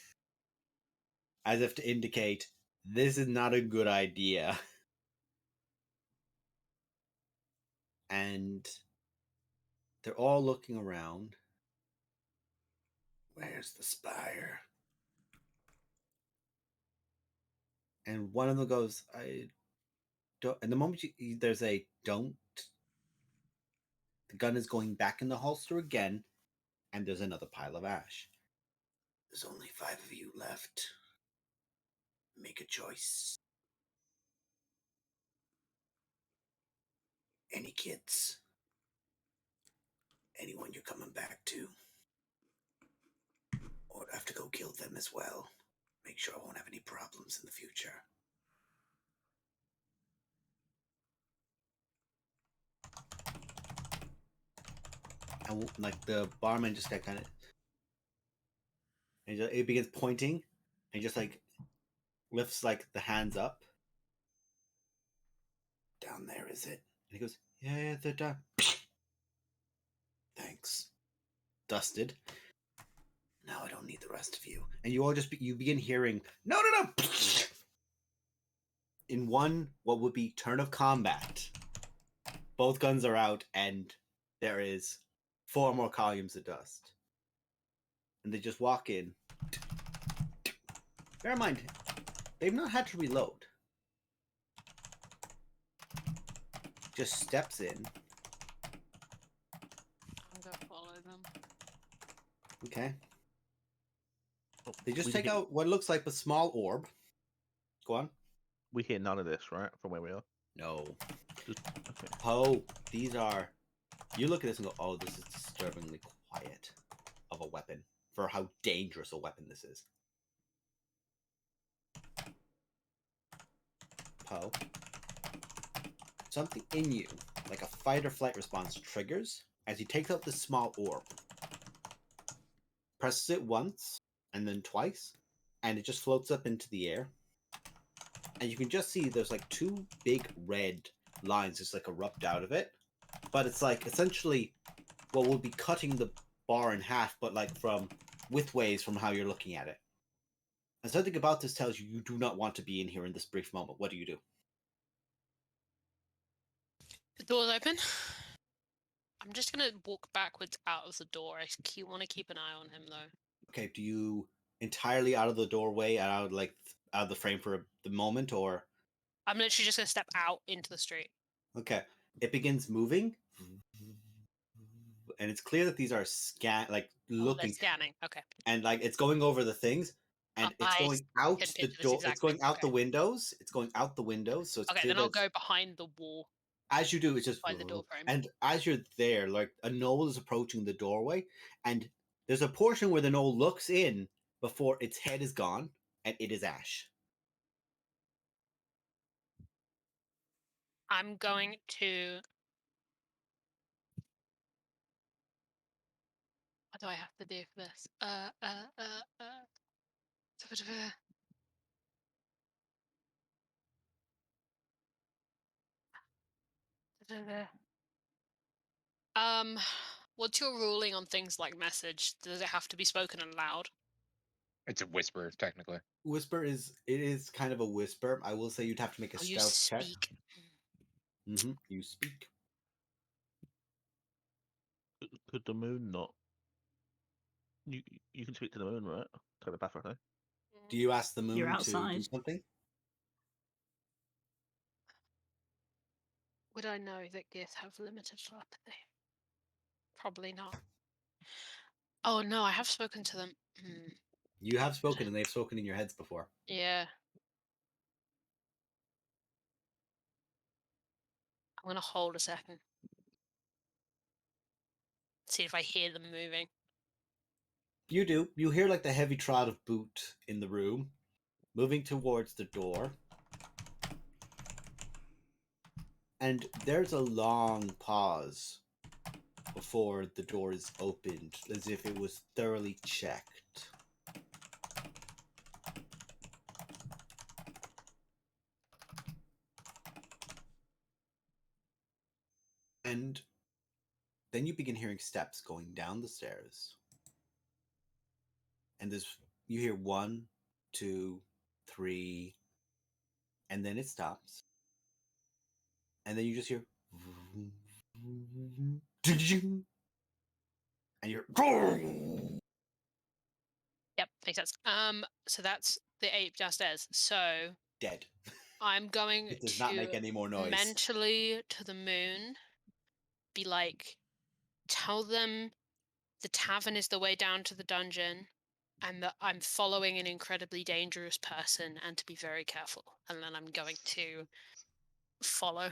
As if to indicate, this is not a good idea. And they're all looking around. Where's the spire? And one of them goes, I don't. And the moment there's a don't, the gun is going back in the holster again, and there's another pile of ash. There's only 5 of you left. Make a choice. Any kids? Anyone you're coming back to? Or do I have to go kill them as well? Make sure I won't have any problems in the future. And like the barman just got kind of, and it begins pointing, and just like lifts like the hands up. Down there, is it? And he goes, yeah, they're down. Thanks. Dusted. Now I don't need the rest of you. And you all you begin hearing, no. In one, what would be turn of combat, both guns are out, and there is 4 more columns of dust. And they just walk in. Bear in mind, they've not had to reload. Just steps in. I'm gonna follow them. Okay. Oh, They just we take hear- out what looks like a small orb. Go on. We hear none of this, right? From where we are. No. Okay. Oh, these are... You look at this and go, oh, this is disturbingly quiet of a weapon for how dangerous a weapon this is. Poe. Something in you, like a fight or flight response, triggers as he takes out this small orb. Presses it once, and then twice, and it just floats up into the air. And you can just see there's like 2 big red lines just like erupt out of it. But it's like essentially what will be cutting the bar in half, but like from widthways from how you're looking at it. And something about this tells you you do not want to be in here in this brief moment. What do you do? The door's open. I'm just gonna walk backwards out of the door. I want to keep an eye on him though. Okay, do you entirely out of the doorway, out of the frame for the moment, or? I'm literally just gonna step out into the street. Okay, it begins moving, and it's clear that these are They're looking, scanning. Okay. and like it's going over the things, and it's I going out can the picture this door. It's exactly. going out the Okay. windows. It's going out the windows. So it's Okay, clear then I'll that go behind the wall as you do, it's just by the door frame. and as you're there, like a knoll is approaching the doorway, and there's a portion where the knoll looks in before its head is gone, and it is ash. I'm going to. What do I have to do for this? What's your ruling on things like message? Does it have to be spoken aloud? It's a whisper, technically. Whisper is kind of a whisper. I will say you'd have to make a Oh, you stealth check. speak. You speak. Could the moon not? You can speak to the moon, right? Telepathically. Do you ask the moon You're to do outside. something? Would I know that gears have limited telepathy? Probably not. Oh no, I have spoken to them. You have spoken, and they've spoken in your heads before. Yeah. I'm gonna hold a second. See if I hear them moving. You do. You hear like the heavy trot of boot in the room, moving towards the door. And there's a long pause before the door is opened, as if it was thoroughly checked. And then you begin hearing steps going down the stairs. And you hear 1, 2, 3, and then it stops. And then you just hear and you're Yep, makes sense. So that's the ape downstairs. So dead. I'm going It does to not make any more noise. mentally to the moon be like, tell them the tavern is the way down to the dungeon and that I'm following an incredibly dangerous person and to be very careful. And then I'm going to follow.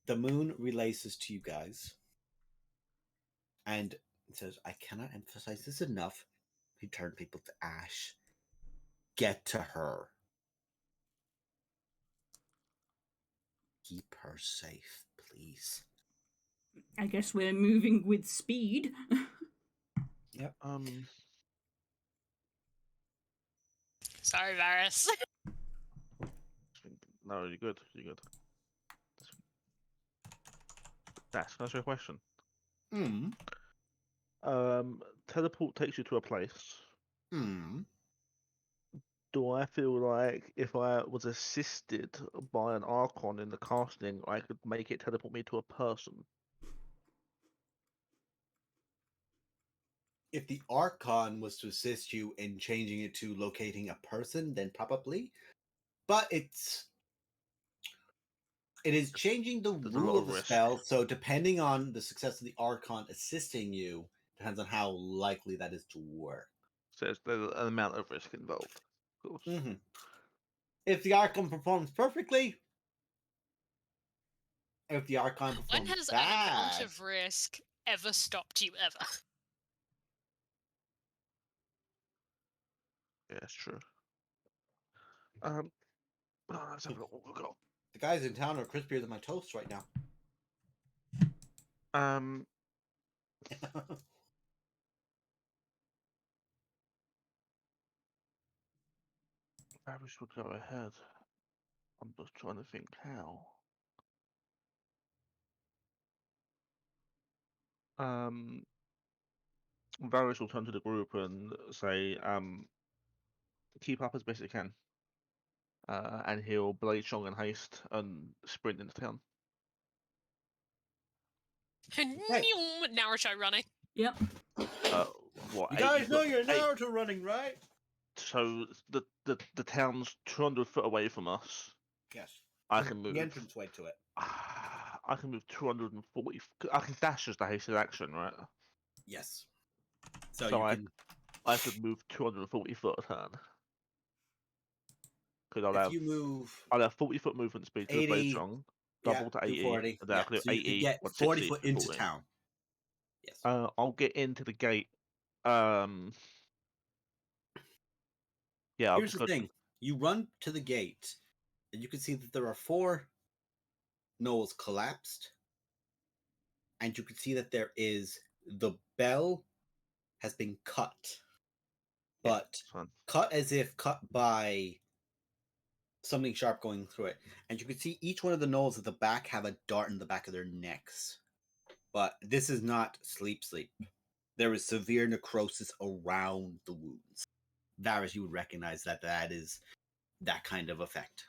The moon relays this to you guys. And it says, I cannot emphasize this enough. Return people to ash. Get to her. Keep her safe, please. I guess we're moving with speed. Yep. Sorry, Varys. No, you're good. You're good. Dash, can I ask you a question? Teleport takes you to a place. Do I feel like if I was assisted by an Archon in the casting, I could make it teleport me to a person? If the Archon was to assist you in changing it to locating a person, then probably. But it is changing the There's a rule lot of of the risk. spell, so depending on the success of the Archon assisting you, depends on how likely that is to work. So there's an amount of risk involved, of course. Mm-hmm. If the Archon performs perfectly, if the Archon When performs has an bad, amount of risk ever stopped you ever? Yeah, it's true. Let's have a look what we've got. the guys in town are crispier than my toast right now. Maybe we should go ahead. I'm just trying to think how. Varys will turn to the group and say, keep up as best you can. And he'll blade strong and haste and sprint into town. Naruto running. Yep. What? You 80 guys know foot- you're eight- Naruto running, right? So the town's 200 foot away from us. Yes. I can move. The entrance way to it. I can move 240. I can dash as the hasted action, right? Yes. So So you can. I could move 240 foot a turn. Because If you move I'll have 40 foot movement speed to the blade 80, strong, double to 80. 240. And then I can do So you 80, could get 160, 40 foot into 40. town. Yes. I'll get into the gate. Yeah, Here's the thing. You run to the gate, and you can see that there are 4 knolls collapsed. And you can see that there is the bell has been cut. But cut as if cut by something sharp going through it. And you can see each one of the knolls at the back have a dart in the back of their necks. But this is not sleep. There is severe necrosis around the wounds. Varys, you would recognize that is that kind of effect.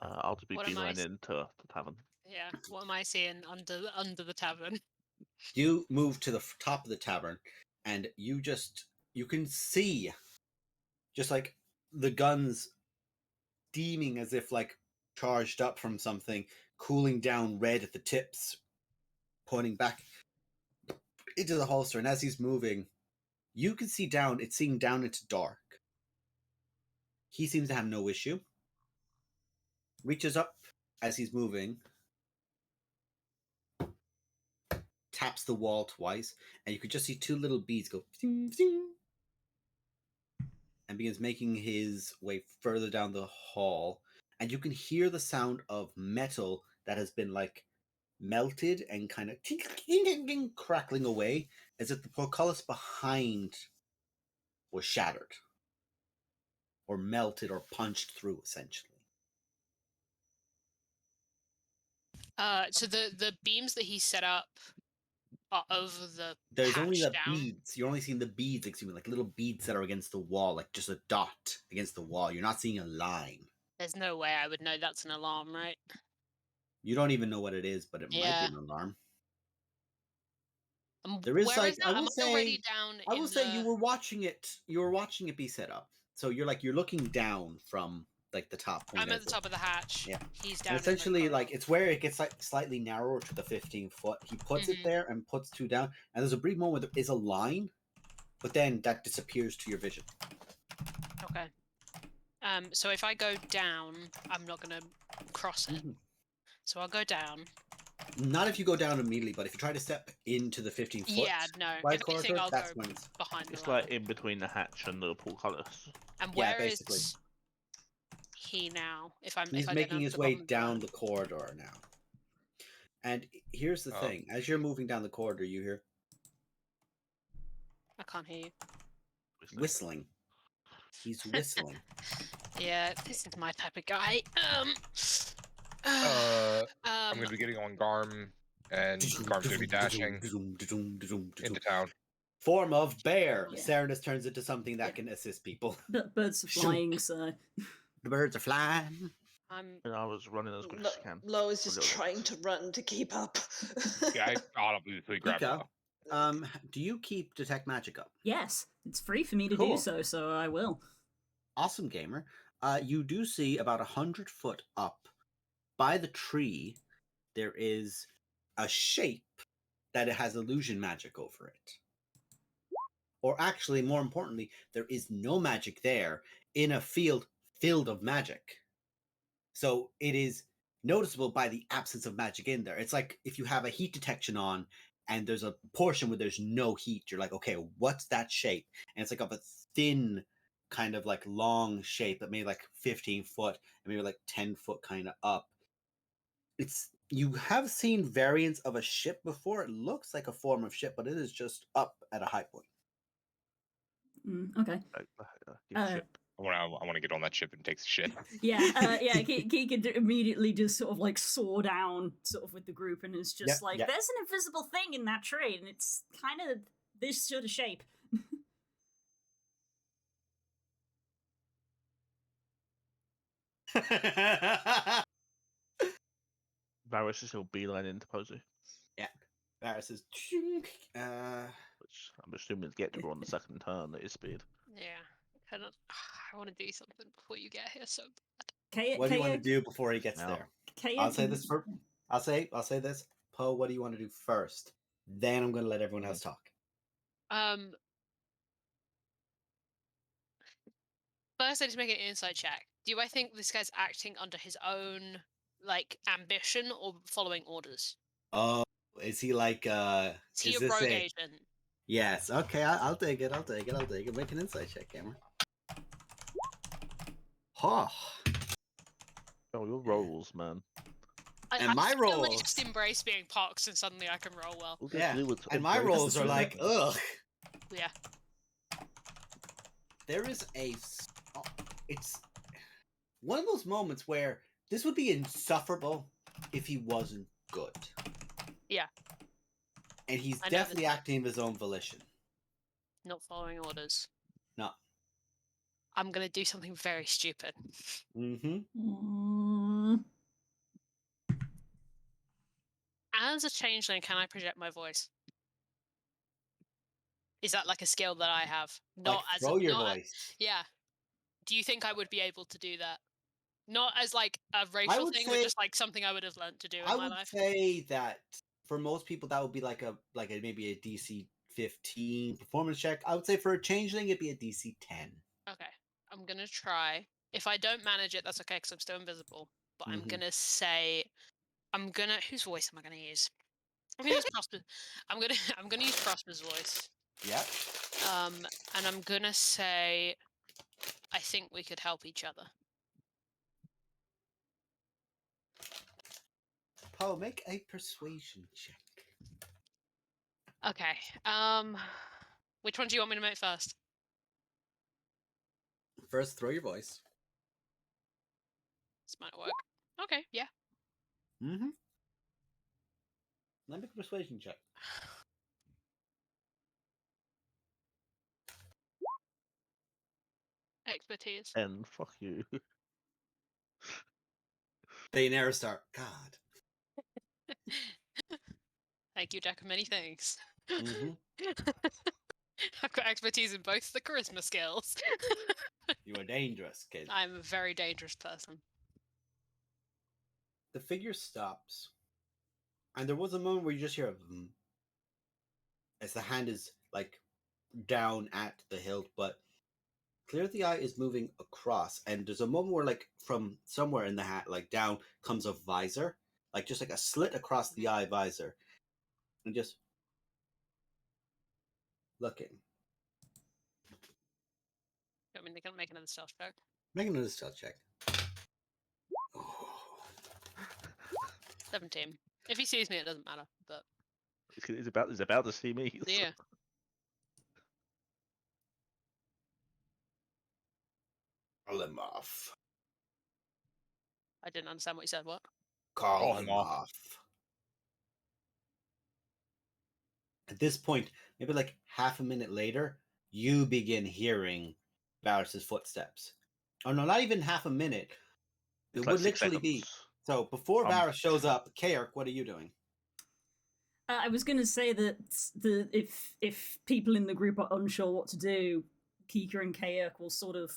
I'll just be beeline into the tavern. Yeah, what am I seeing under the tavern? You move to the top of the tavern, and you can see just like the guns steaming as if like charged up from something, cooling down red at the tips, pointing back into the holster. And as he's moving, you can see down, it's seeing down into dark. He seems to have no issue. reaches up as he's moving, taps the wall twice, and you could just see two little beads go zing, zing, and begins making his way further down the hall. And you can hear the sound of metal that has been like melted and kind of crackling away, as if the portcullis behind was shattered or melted or punched through, essentially. So the beams that he set up are over the There's only hatch the down. beads. You're only seeing the beads, like little beads that are against the wall, like just a dot against the wall. You're not seeing a line. There's no way I would know that's an alarm, right? You don't even know what it is, but it might be Yeah. an alarm. There is that? Am I already down I will in say the... you were watching it be set up. So you're looking down from like the top point. I'm at the top of the hatch. Yeah. He's down. And essentially, like, it's where it gets like slightly narrower to the 15 foot. He puts it there and puts two down, and there's a brief moment where there is a line, but then that disappears to your vision. Okay. So if I go down, I'm not gonna cross it. So I'll go down. Not if you go down immediately, but if you try to step into the 15 foot Yeah, no. wide If anything, corridor, I'll that's go when it's... behind the It's ladder. like in between the hatch and the portcullis. And Yeah, where is basically. he now? If I'm He's if I making go his to way the down the corridor now. And here's the thing. As you're moving down the corridor, you hear I can't hear you. whistling. He's whistling. Yeah, this is my type of guy. I'm gonna be getting on Garm, and Garm's gonna be dashing into town. Form of bear. Yeah. Serenus turns into something that can assist people. Birds are flying, so The birds are flying. I'm And I was running as quick as I can. Lo is just little bit. trying to run to keep up. Yeah, I obviously grabbed it Ika, off. do you keep detect magic up? yes, it's free for me to Cool. do so, so I will. Awesome, gamer. You do see about 100 foot up by the tree, there is a shape that it has illusion magic over it. Or actually, more importantly, there is no magic there in a field filled of magic. So it is noticeable by the absence of magic in there. It's like if you have a heat detection on and there's a portion where there's no heat, you're like, okay, what's that shape? And it's like of a thin, kind of like long shape that maybe like 15 foot and maybe like 10 foot kind of up. You have seen variants of a ship before. It looks like a form of ship, but it is just up at a high point. Okay. Ship. I want to get on that ship and take the shit. Yeah, he could immediately just sort of like soar down sort of with the group and is just like, there's an invisible thing in that tree and it's kind of this sort of shape. Varys is still beeline into Posey. Yeah. Varys is... Which I'm assuming to get to her on the second turn at his speed. yeah. I want to do something before you get here. So bad. What do you want to do before he gets No. there? Kaya I'll say this first. I'll say this. Poe, what do you want to do first? Then I'm going to let everyone else talk. First, I need to make an insight check. Do I think this guy's acting under his own like ambition or following orders? Oh, is he like Is he a rogue agent? Yes. Okay, I'll take it. Make an insight check, Cameron. Oh. Oh, your rolls, man. And my really rolls- just embrace being pox and suddenly I can roll well. We'll just Yeah. deal with And my embrace rolls the are truth. like, ugh. Yeah. There is it's one of those moments where this would be insufferable if he wasn't good. Yeah. And he's I know definitely this. acting of his own volition. Not following orders. No. I'm gonna do something very stupid. Mm-hmm. As a changeling, can I project my voice? Is that like a skill that I have? Not Like, as throw your not voice. yeah. Do you think I would be able to do that? Not as like a racial would thing, say- but just like something I would have learned to do in I my would life. say that for most people that would be like a maybe a DC 15 performance check. I would say for a changeling it'd be a DC 10. Okay, I'm gonna try. If I don't manage it, that's okay because I'm still invisible. but I'm Mhm. gonna say whose voice am I gonna use? I'm gonna use Prosper. I'm gonna use Prosper's voice. Yep. And I'm gonna say I think we could help each other. Poe, make a persuasion check. Okay. Which one do you want me to make first? First, throw your voice. This might work. Okay, yeah. Mm-hmm. Let me make a persuasion check. Expertise. And fuck you. They never start. God. Thank you, Jack, of many things. Mm-hmm. I've got expertise in both the charisma skills. You are dangerous, kid. I'm a very dangerous person. The figure stops, and there was a moment where you just hear a vroom as the hand is like down at the hilt, but Clear the Eye is moving across, and there's a moment where, like, from somewhere in the hat, like down, comes a visor, like just like a slit across the eye visor, and just looking. I mean, they can make another stealth check. Make another stealth check. 17. If he sees me, it doesn't matter. But He's about to see me. yeah, Call him off. I didn't understand what you said. What? Call him off. At this point, maybe like half a minute later, you begin hearing Barris's footsteps. Oh no, not even half a minute. It It's would like 6 literally be. seconds. So before Um, Varys shows up, Kaerk, what are you doing? I was going to say that if people in the group are unsure what to do, Kika and Kayak will sort of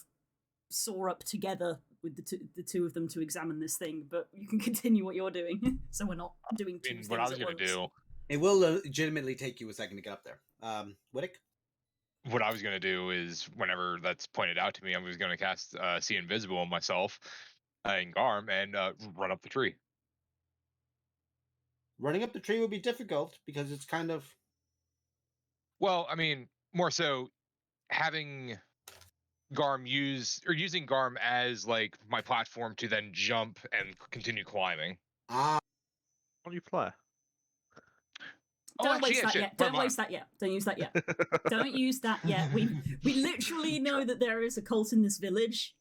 soar up together with the two of them to examine this thing. But you can continue what you're doing, so we're not doing two things what I was at gonna once. do, It will legitimately take you a second to get up there. Whittick? what I was gonna do is whenever that's pointed out to me, I was gonna cast See Invisible on myself in Garm and run up the tree. Running up the tree would be difficult because it's kind of. Well, I mean, more so having using Garm as like my platform to then jump and continue climbing. Ah. How do you fly? Don't waste that yet. Don't waste that yet. Don't use that yet. Don't use that yet. We literally know that there is a cult in this village.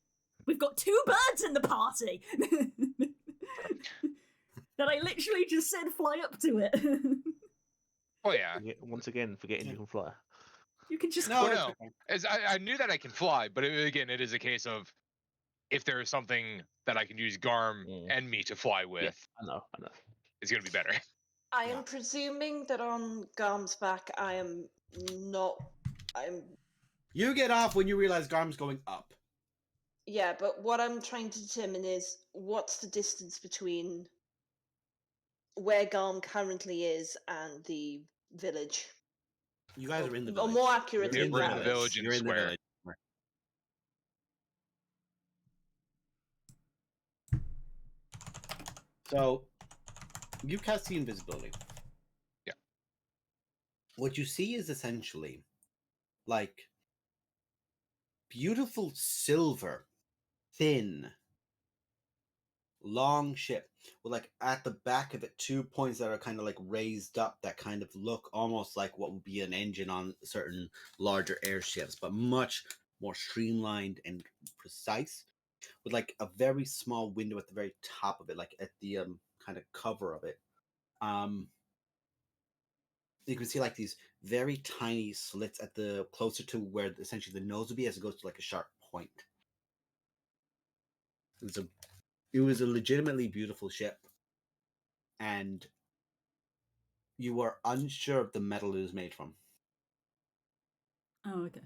We've got 2 birds in the party. That I literally just said fly up to it. Oh yeah. Once again, forgetting you can fly. You can just No, no. As I knew that I can fly, but again, it is a case of if there is something that I can use Garm and me to fly with, I know. it's gonna be better. I am presuming that on Garm's back, I'm not. I'm. You get off when you realize Garm's going up. Yeah, but what I'm trying to determine is what's the distance between where Garm currently is and the village. You guys are in the Or village. more accurately, Yeah, we're in the Barris. village in You're the in the square. village. So, you cast the invisibility. Yeah. What you see is essentially like beautiful silver, thin, long ship with like at the back of it 2 points that are kind of like raised up that kind of look almost like what would be an engine on certain larger airships, but much more streamlined and precise, with like a very small window at the very top of it, like at the kind of cover of it. You can see like these very tiny slits at the closer to where essentially the nose would be as it goes to like a sharp point. It was a legitimately beautiful ship, and you were unsure of the metal it was made from. Oh, okay.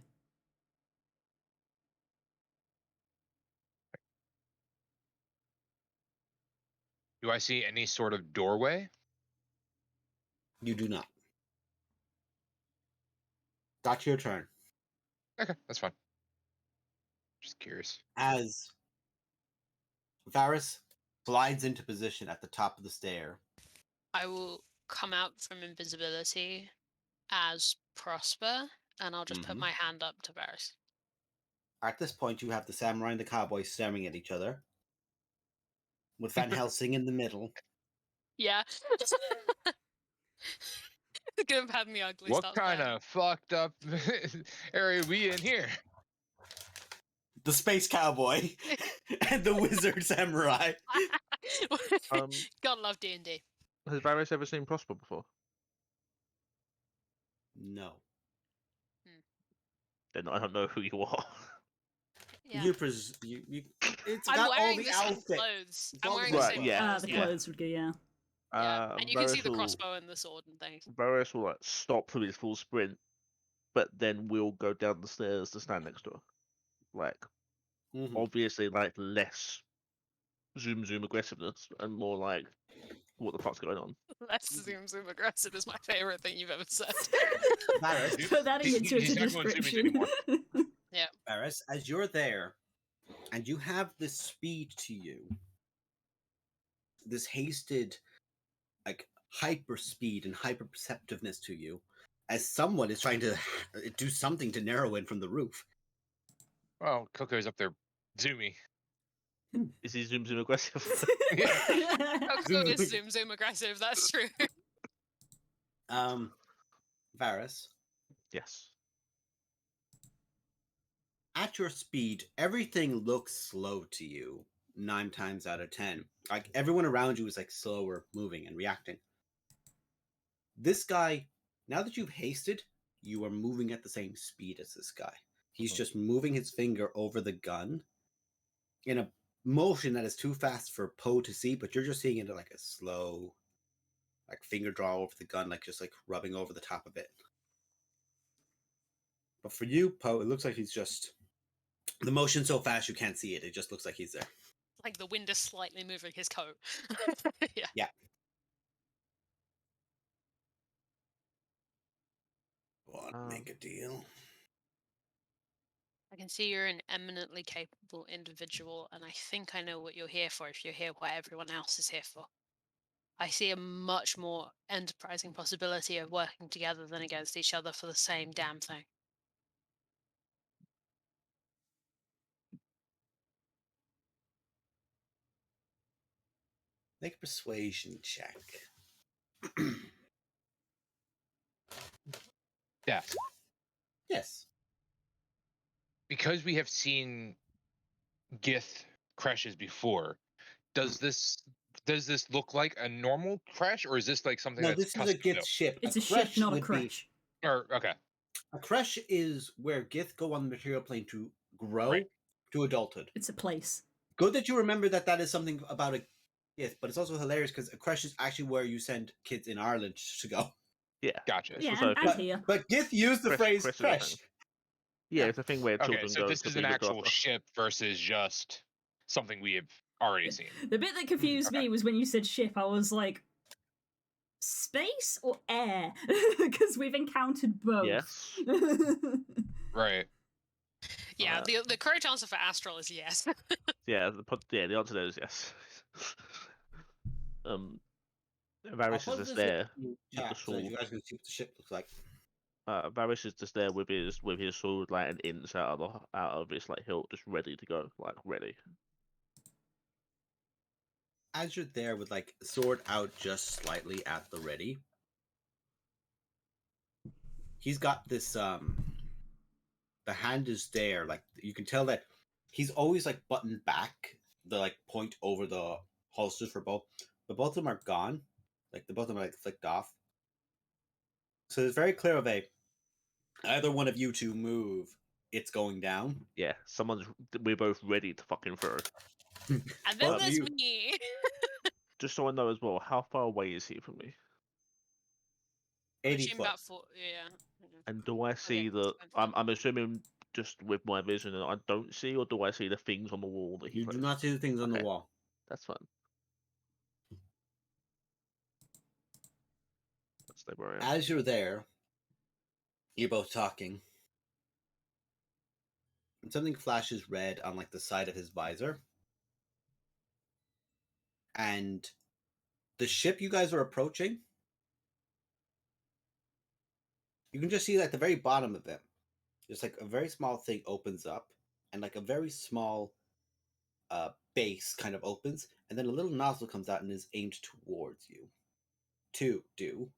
Do I see any sort of doorway? You do not. That's your turn. Okay, that's fine. Just curious. As Varys, slides into position at the top of the stair. I will come out from invisibility as Prosper, and I'll just put Mhm. my hand up to Varys. At this point, you have the samurai and the cowboy staring at each other, with Van Helsing in the middle. Yeah. Gonna have me ugly What starts kind playing. of fucked up area we in here? The space cowboy and the wizard samurai. God love D&D. Has Varys ever seen Prosper before? No. Then I don't know who you are. Yeah. You. It's I'm got all wearing the the same outfit. clothes. It's I'm all wearing the the Right, same yeah. clothes. The Yeah. clothes would go, yeah. Yeah. And you can see the Varys will- crossbow and the sword and things. Varys will like stop for his full sprint, but then we'll go down the stairs to stand next to her. Like Mhm. obviously, like less zoom aggressiveness and more like what the fuck's going on. Less zoom aggressive is my favorite thing you've ever said. Varys, Put that in your He's Twitter not going zoomies description. anymore. Varys, as you're there, and you have this speed to you, this hasted, like hyper speed and hyper perceptiveness to you, as someone is trying to do something to narrow in from the roof. Well, Coco's up there, zoomy. Is he zoom aggressive? Coco is zoom aggressive, that's true. Varys, Yes. at your speed, everything looks slow to you 9 times out of 10. Like everyone around you is like slower moving and reacting. This guy, now that you've hasted, you are moving at the same speed as this guy. He's just moving his finger over the gun in a motion that is too fast for Poe to see, but you're just seeing it like a slow, like finger draw over the gun, like just like rubbing over the top of it. But for you, Poe, it looks like he's just the motion so fast you can't see it. It just looks like he's there. Like the wind is slightly moving his coat. Yeah. Yeah. What? Make a deal. I can see you're an eminently capable individual, and I think I know what you're here for if you're here what everyone else is here for. I see a much more enterprising possibility of working together than against each other for the same damn thing. Make a persuasion check. Yeah. Yes. Because we have seen Gith crashes before, does this look like a normal crash, or is this like something No, that's this is a custom Gith built? ship. It's a ship, not a would be- crash. Or okay, A crash is where Gith go on the material plane to grow Right. to adulthood. It's a place. Good that you remember that is something about a Gith, but it's also hilarious because a crash is actually where you send kids in Ireland to go. Yeah. gotcha. It's Yeah, also a and thing- here. But Gith used the Crash- phrase crash is a crash. thing. Yeah, it's a thing where Okay, children so go this to is be an looked actual after. ship versus just something we have already seen. The bit that confused me was when you said ship, I was like, space or air? Because we've encountered both. Yes. Right. Yeah, the correct answer for astral is yes. Yeah, the answer there is yes. Varys is just there with the Chat, so sword. you guys can see what the ship looks like. Varys is just there with his sword, like an inch out of his like hilt, just ready to go, like ready. As you're there with like sword out just slightly at the ready, he's got this the hand is there, like you can tell that he's always like buttoned back, the like point over the holsters for both, but both of them are gone, like the both of them are like flicked off. So it's very clear of either one of you two move, it's going down. Yeah, we're both ready to fucking throw. And then Both of there's you. me. Just so I know as well, how far away is he from me? 80 Pushing foot. about 4, yeah. And do I see Okay, the? that's fine. I'm assuming just with my vision that I don't see, or do I see the things on the wall that he You do throws? not see the things on the Okay. wall. That's fine. Let's stay where I am. As you're there, you're both talking, and something flashes red on like the side of his visor. and the ship you guys are approaching, you can just see at the very bottom of it, there's like a very small thing opens up, and like a very small base kind of opens, and then a little nozzle comes out and is aimed towards you. Two do.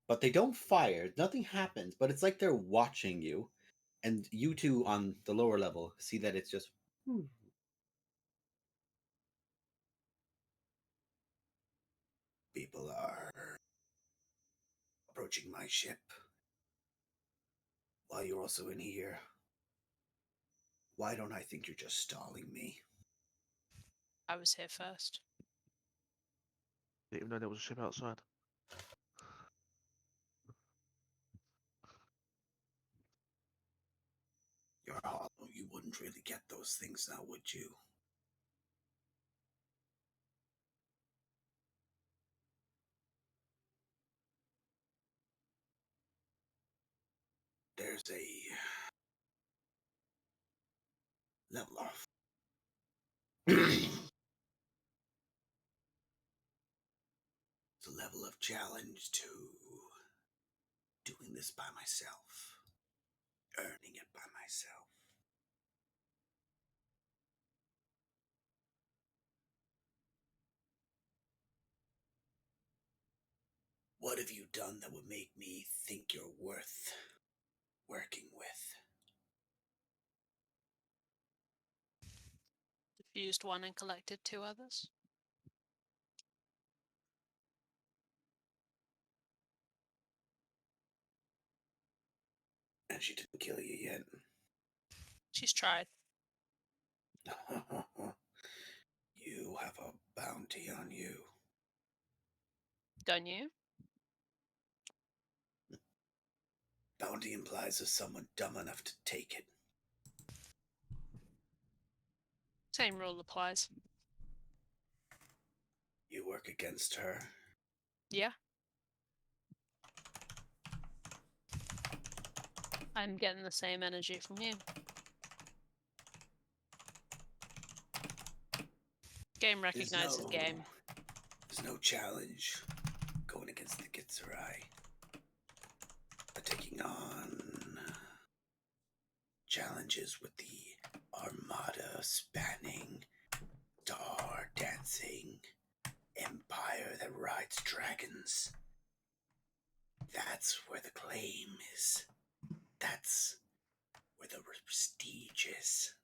But they don't fire, nothing happens, but it's like they're watching you, and you two on the lower level see that it's just... People are approaching my ship while you're also in here. Why don't I think you're just stalling me? I was here first. Didn't even know there was a ship outside. You're hollow. You wouldn't really get those things now, would you? There's a level off. It's a level of challenge to doing this by myself, earning it by myself. What have you done that would make me think you're worth working with? Defused one and collected 2 others. And she didn't kill you yet. She's tried. You have a bounty on you. Don't you? Bounty implies there's someone dumb enough to take it. Same rule applies. You work against her. Yeah. I'm getting the same energy from you. Game recognizes game. There's no challenge going against the Gitsurai. But taking on challenges with the armada spanning, star dancing empire that rides dragons. That's where the claim is. That's where the prestige is.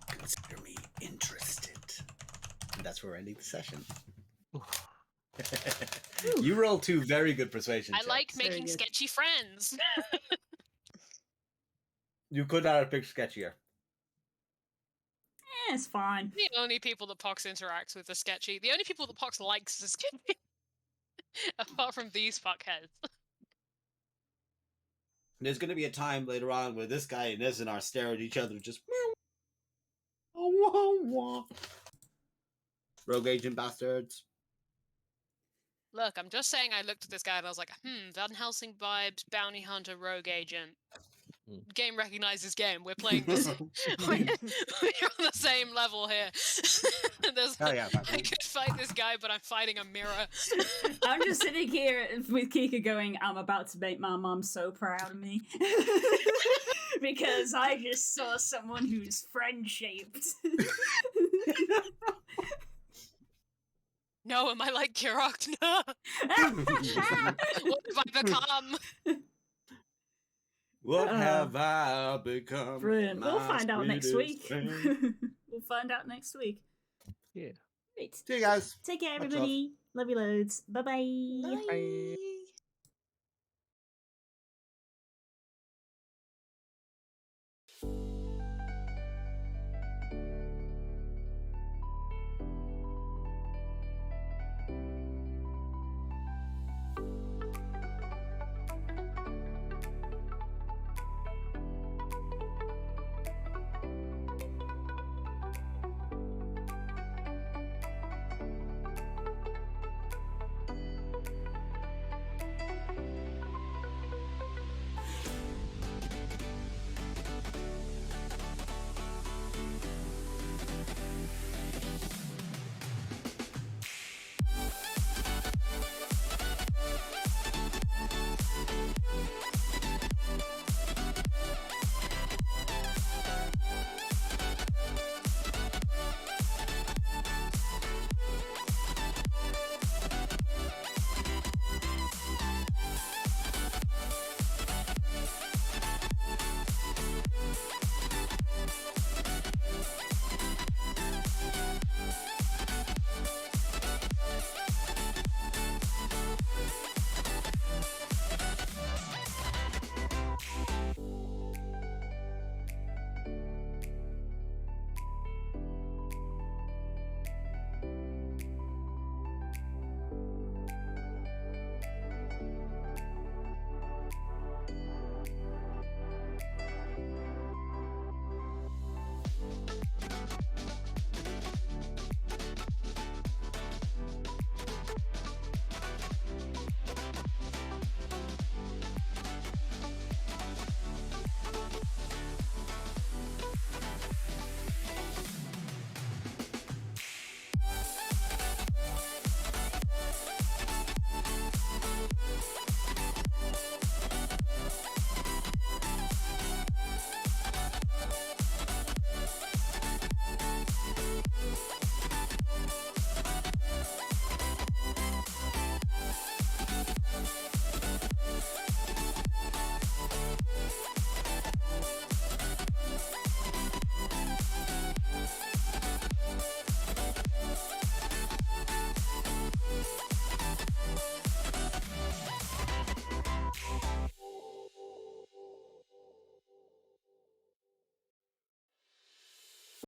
Consider me interested. And that's where we're ending the session. You roll 2 very good persuasion checks. I like making sketchy friends. You could not have picked sketchier. It's fine. The only people that Pox interacts with are sketchy. The only people that Pox likes are sketchy. Apart from these fuckheads. There's going to be a time later on where this guy and Nezinar stare at each other just... Rogue agent bastards. Look, I'm just saying I looked at this guy and I was like, Van Helsing vibes, bounty hunter, rogue agent. Game recognizes game. We're playing this. we're on the same level here. I could fight this guy, but I'm fighting a mirror. I'm just sitting here with Kika going, I'm about to make my mom so proud of me. Because I just saw someone who's friend-shaped. No, am I like Kirok? No. What have I become? What have I become? Brilliant. We'll find out next week. Friend? We'll find out next week. Yeah. Great. See you guys. Take care, Much everybody. Love you loads. Bye-bye. Bye.